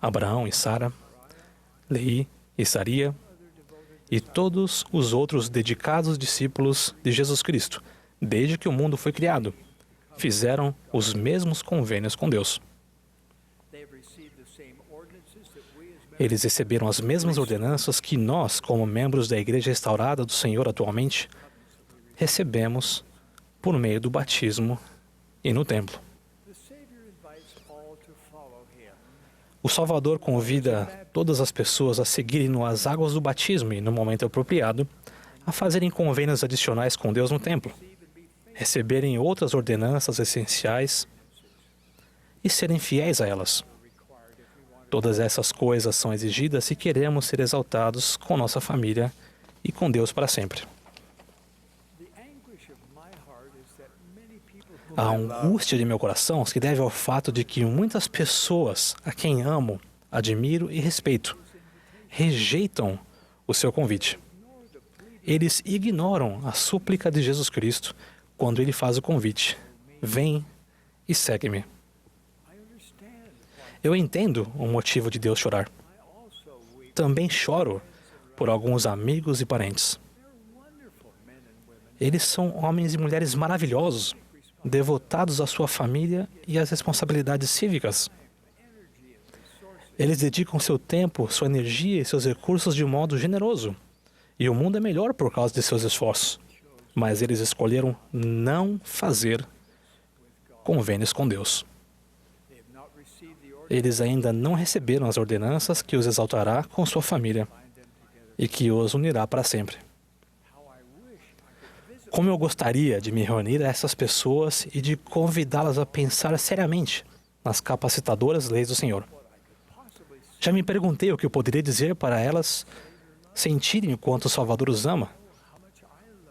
Abraão e Sara, Leí e Saria e todos os outros dedicados discípulos de Jesus Cristo, desde que o mundo foi criado, fizeram os mesmos convênios com Deus. Eles receberam as mesmas ordenanças que nós, como membros da Igreja Restaurada do Senhor atualmente, recebemos por meio do batismo e no templo. O Salvador convida todas as pessoas a seguirem as águas do batismo e, no momento apropriado, a fazerem convênios adicionais com Deus no templo, receberem outras ordenanças essenciais e serem fiéis a elas. Todas essas coisas são exigidas se queremos ser exaltados com nossa família e com Deus para sempre. A angústia de meu coração se deve ao fato de que muitas pessoas a quem amo, admiro e respeito rejeitam o seu convite. Eles ignoram a súplica de Jesus Cristo quando ele faz o convite: vem e segue-me. Eu entendo o motivo de Deus chorar. Também choro por alguns amigos e parentes. Eles são homens e mulheres maravilhosos, devotados à sua família e às responsabilidades cívicas. Eles dedicam seu tempo, sua energia e seus recursos de modo generoso. E o mundo é melhor por causa de seus esforços. Mas eles escolheram não fazer convênios com Deus. Eles ainda não receberam as ordenanças que os exaltará com sua família e que os unirá para sempre. Como eu gostaria de me reunir a essas pessoas e de convidá-las a pensar seriamente nas capacitadoras leis do Senhor. Já me perguntei o que eu poderia dizer para elas sentirem o quanto o Salvador os ama,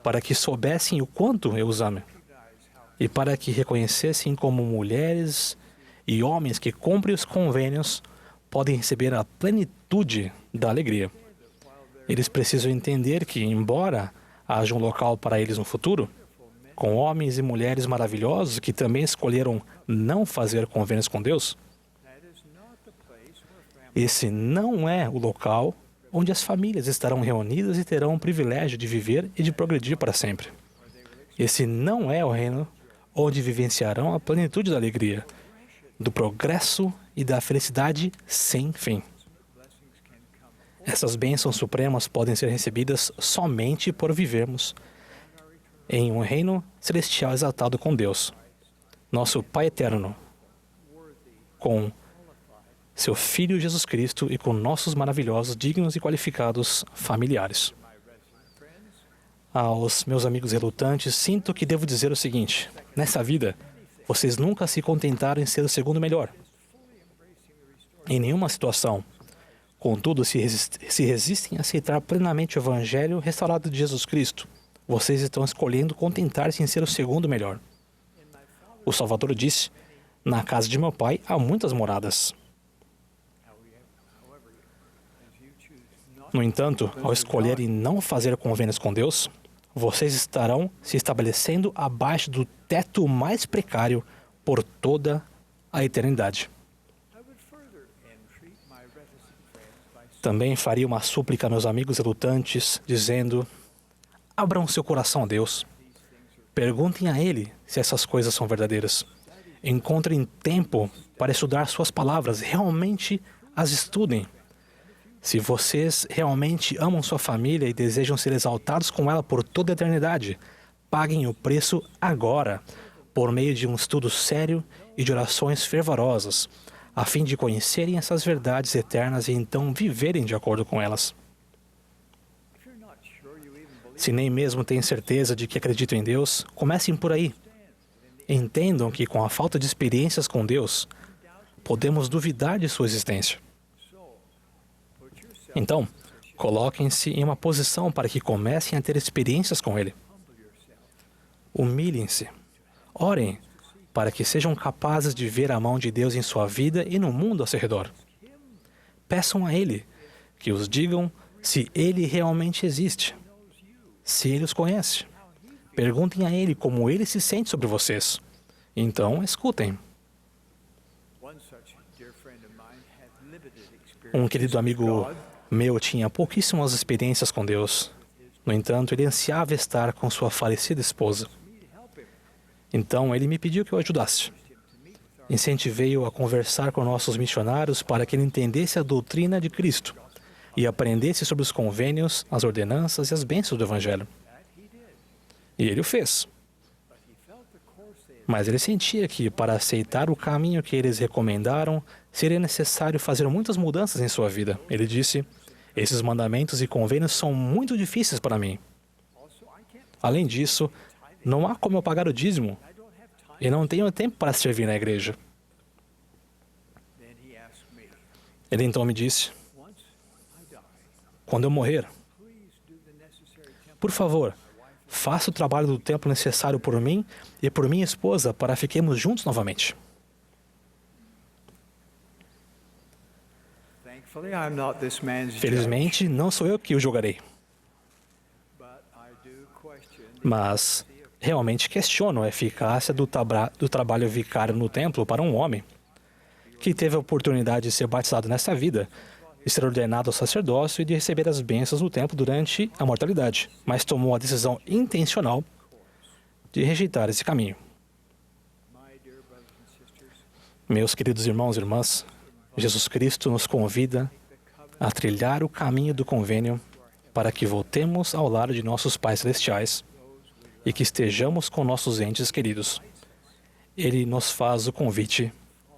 para que soubessem o quanto eu os amo, e para que reconhecessem como mulheres e homens que cumprem os convênios podem receber a plenitude da alegria. Eles precisam entender que, embora haja um local para eles no futuro, com homens e mulheres maravilhosos que também escolheram não fazer convênios com Deus, esse não é o local onde as famílias estarão reunidas e terão o privilégio de viver e de progredir para sempre. Esse não é o reino onde vivenciarão a plenitude da alegria, do progresso e da felicidade sem fim. Essas bênçãos supremas podem ser recebidas somente por vivermos em um reino celestial exaltado com Deus, nosso Pai eterno, com seu Filho Jesus Cristo e com nossos maravilhosos, dignos e qualificados familiares. Aos meus amigos relutantes, sinto que devo dizer o seguinte: nessa vida, vocês nunca se contentaram em ser o segundo melhor. Em nenhuma situação. Contudo, se resistem a aceitar plenamente o Evangelho restaurado de Jesus Cristo, vocês estão escolhendo contentar-se em ser o segundo melhor. O Salvador disse: na casa de meu Pai há muitas moradas. No entanto, ao escolherem não fazer convênios com Deus, vocês estarão se estabelecendo abaixo do teto mais precário por toda a eternidade. Também faria uma súplica a meus amigos relutantes, dizendo: abram seu coração a Deus. Perguntem a Ele se essas coisas são verdadeiras. Encontrem tempo para estudar suas palavras, realmente as estudem. Se vocês realmente amam sua família e desejam ser exaltados com ela por toda a eternidade, paguem o preço agora, por meio de um estudo sério e de orações fervorosas, a fim de conhecerem essas verdades eternas e então viverem de acordo com elas. Se nem mesmo têm certeza de que acreditam em Deus, comecem por aí. Entendam que com a falta de experiências com Deus, podemos duvidar de sua existência. Então, coloquem-se em uma posição para que comecem a ter experiências com Ele. Humilhem-se. Orem para que sejam capazes de ver a mão de Deus em sua vida e no mundo ao seu redor. Peçam a Ele que os digam se Ele realmente existe, se Ele os conhece. Perguntem a Ele como Ele se sente sobre vocês. Então, escutem. Um querido amigo Meu tinha pouquíssimas experiências com Deus. No entanto, ele ansiava estar com sua falecida esposa. Então, ele me pediu que eu ajudasse. Incentivei-o a conversar com nossos missionários para que ele entendesse a doutrina de Cristo e aprendesse sobre os convênios, as ordenanças e as bênçãos do Evangelho. E ele o fez. Mas ele sentia que, para aceitar o caminho que eles recomendaram, seria necessário fazer muitas mudanças em sua vida. Ele disse: esses mandamentos e convênios são muito difíceis para mim. Além disso, não há como eu pagar o dízimo e não tenho tempo para servir na igreja. Ele então me disse: quando eu morrer, por favor, faça o trabalho do templo necessário por mim e por minha esposa para fiquemos juntos novamente. Felizmente, não sou eu que o julgarei. Mas realmente questiono a eficácia do trabalho vicário no templo para um homem que teve a oportunidade de ser batizado nesta vida, de ser ordenado ao sacerdócio e de receber as bênçãos do templo durante a mortalidade, mas tomou a decisão intencional de rejeitar esse caminho. Meus queridos irmãos e irmãs, Jesus Cristo nos convida a trilhar o caminho do convênio para que voltemos ao lar de nossos pais celestiais e que estejamos com nossos entes queridos. Ele nos faz o convite: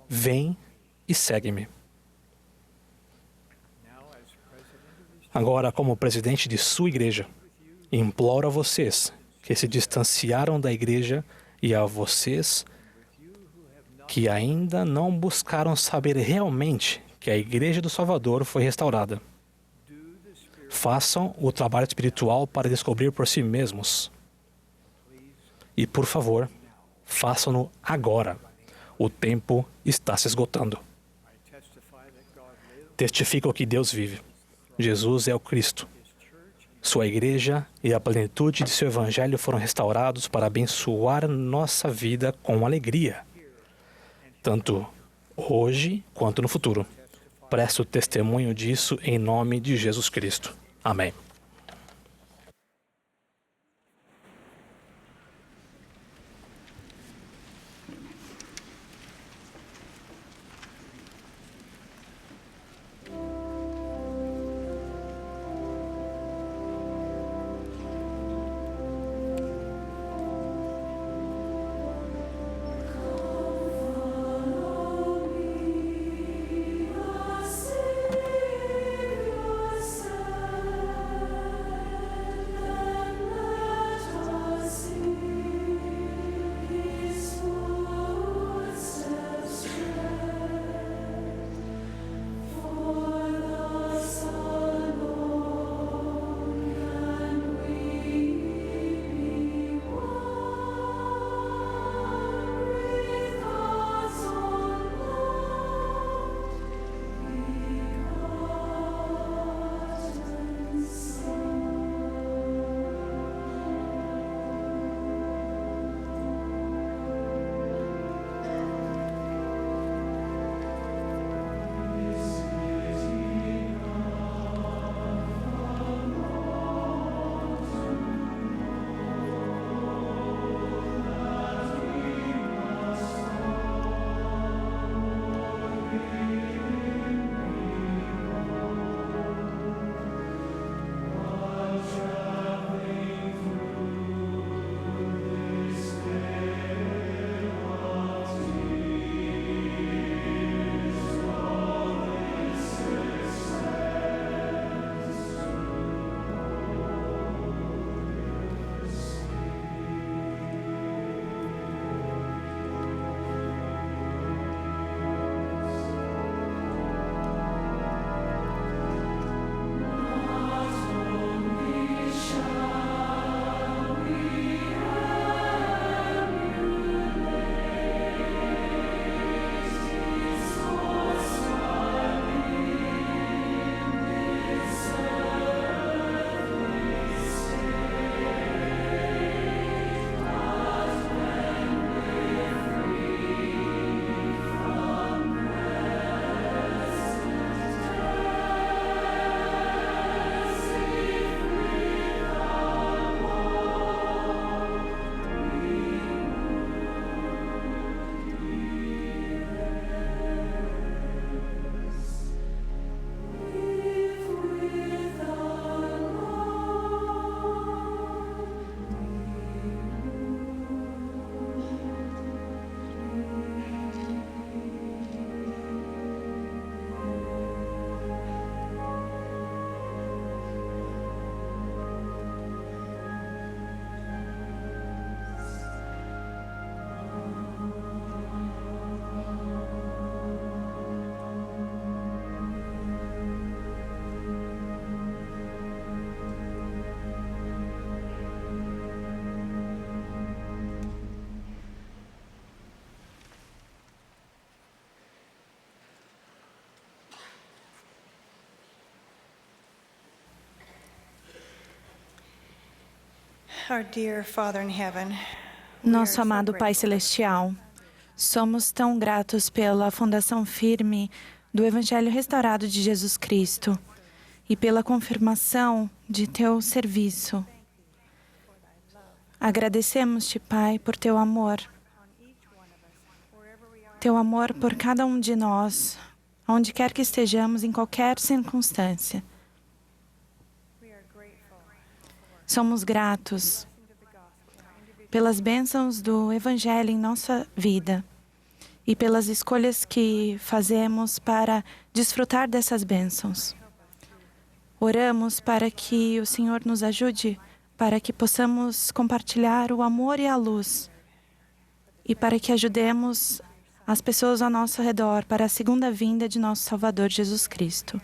vem e segue-me. Agora, como presidente de sua igreja, imploro a vocês que se distanciaram da igreja e a vocês que ainda não buscaram saber realmente que a Igreja do Salvador foi restaurada. Façam o trabalho espiritual para descobrir por si mesmos. E, por favor, façam-no agora. O tempo está se esgotando. Testifico que Deus vive. Jesus é o Cristo. Sua igreja e a plenitude de seu evangelho foram restaurados para abençoar nossa vida com alegria, tanto hoje quanto no futuro. Presto testemunho disso em nome de Jesus Cristo. Amém. Nosso amado Pai Celestial, somos tão gratos pela fundação firme do Evangelho restaurado de Jesus Cristo e pela confirmação de Teu serviço. Agradecemos-Te, Pai, por Teu amor por cada um de nós, onde quer que estejamos, em qualquer circunstância. Somos gratos pelas bênçãos do Evangelho em nossa vida e pelas escolhas que fazemos para desfrutar dessas bênçãos. Oramos para que o Senhor nos ajude, para que possamos compartilhar o amor e a luz e para que ajudemos as pessoas ao nosso redor para a segunda vinda de nosso Salvador Jesus Cristo.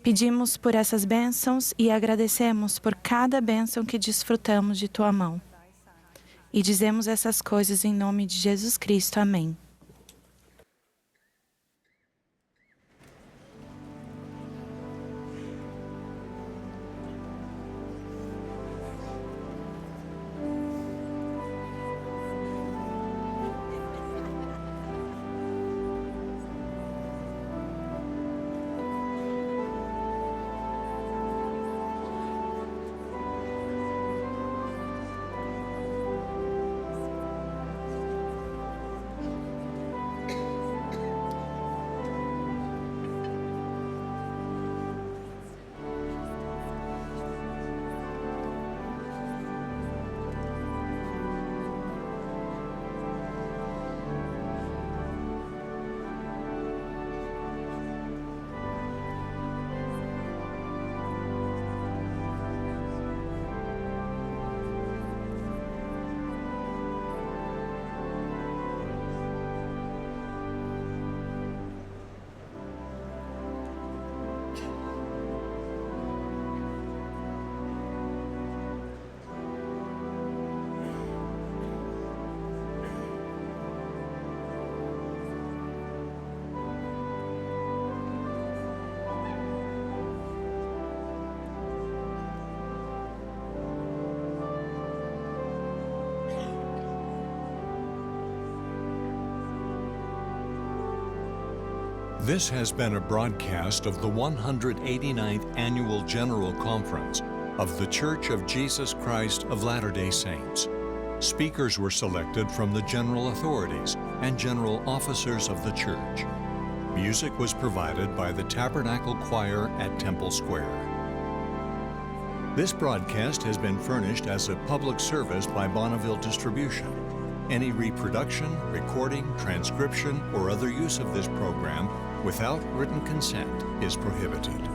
Pedimos por essas bênçãos e agradecemos por cada bênção que desfrutamos de Tua mão. E dizemos essas coisas em nome de Jesus Cristo. Amém. This has been a broadcast of the 189th Annual General Conference of The Church of Jesus Christ of Latter-day Saints. Speakers were selected from the general authorities and general officers of the church. Music was provided by the Tabernacle Choir at Temple Square. This broadcast has been furnished as a public service by Bonneville Distribution. Any reproduction, recording, transcription, or other use of this program without written consent is prohibited.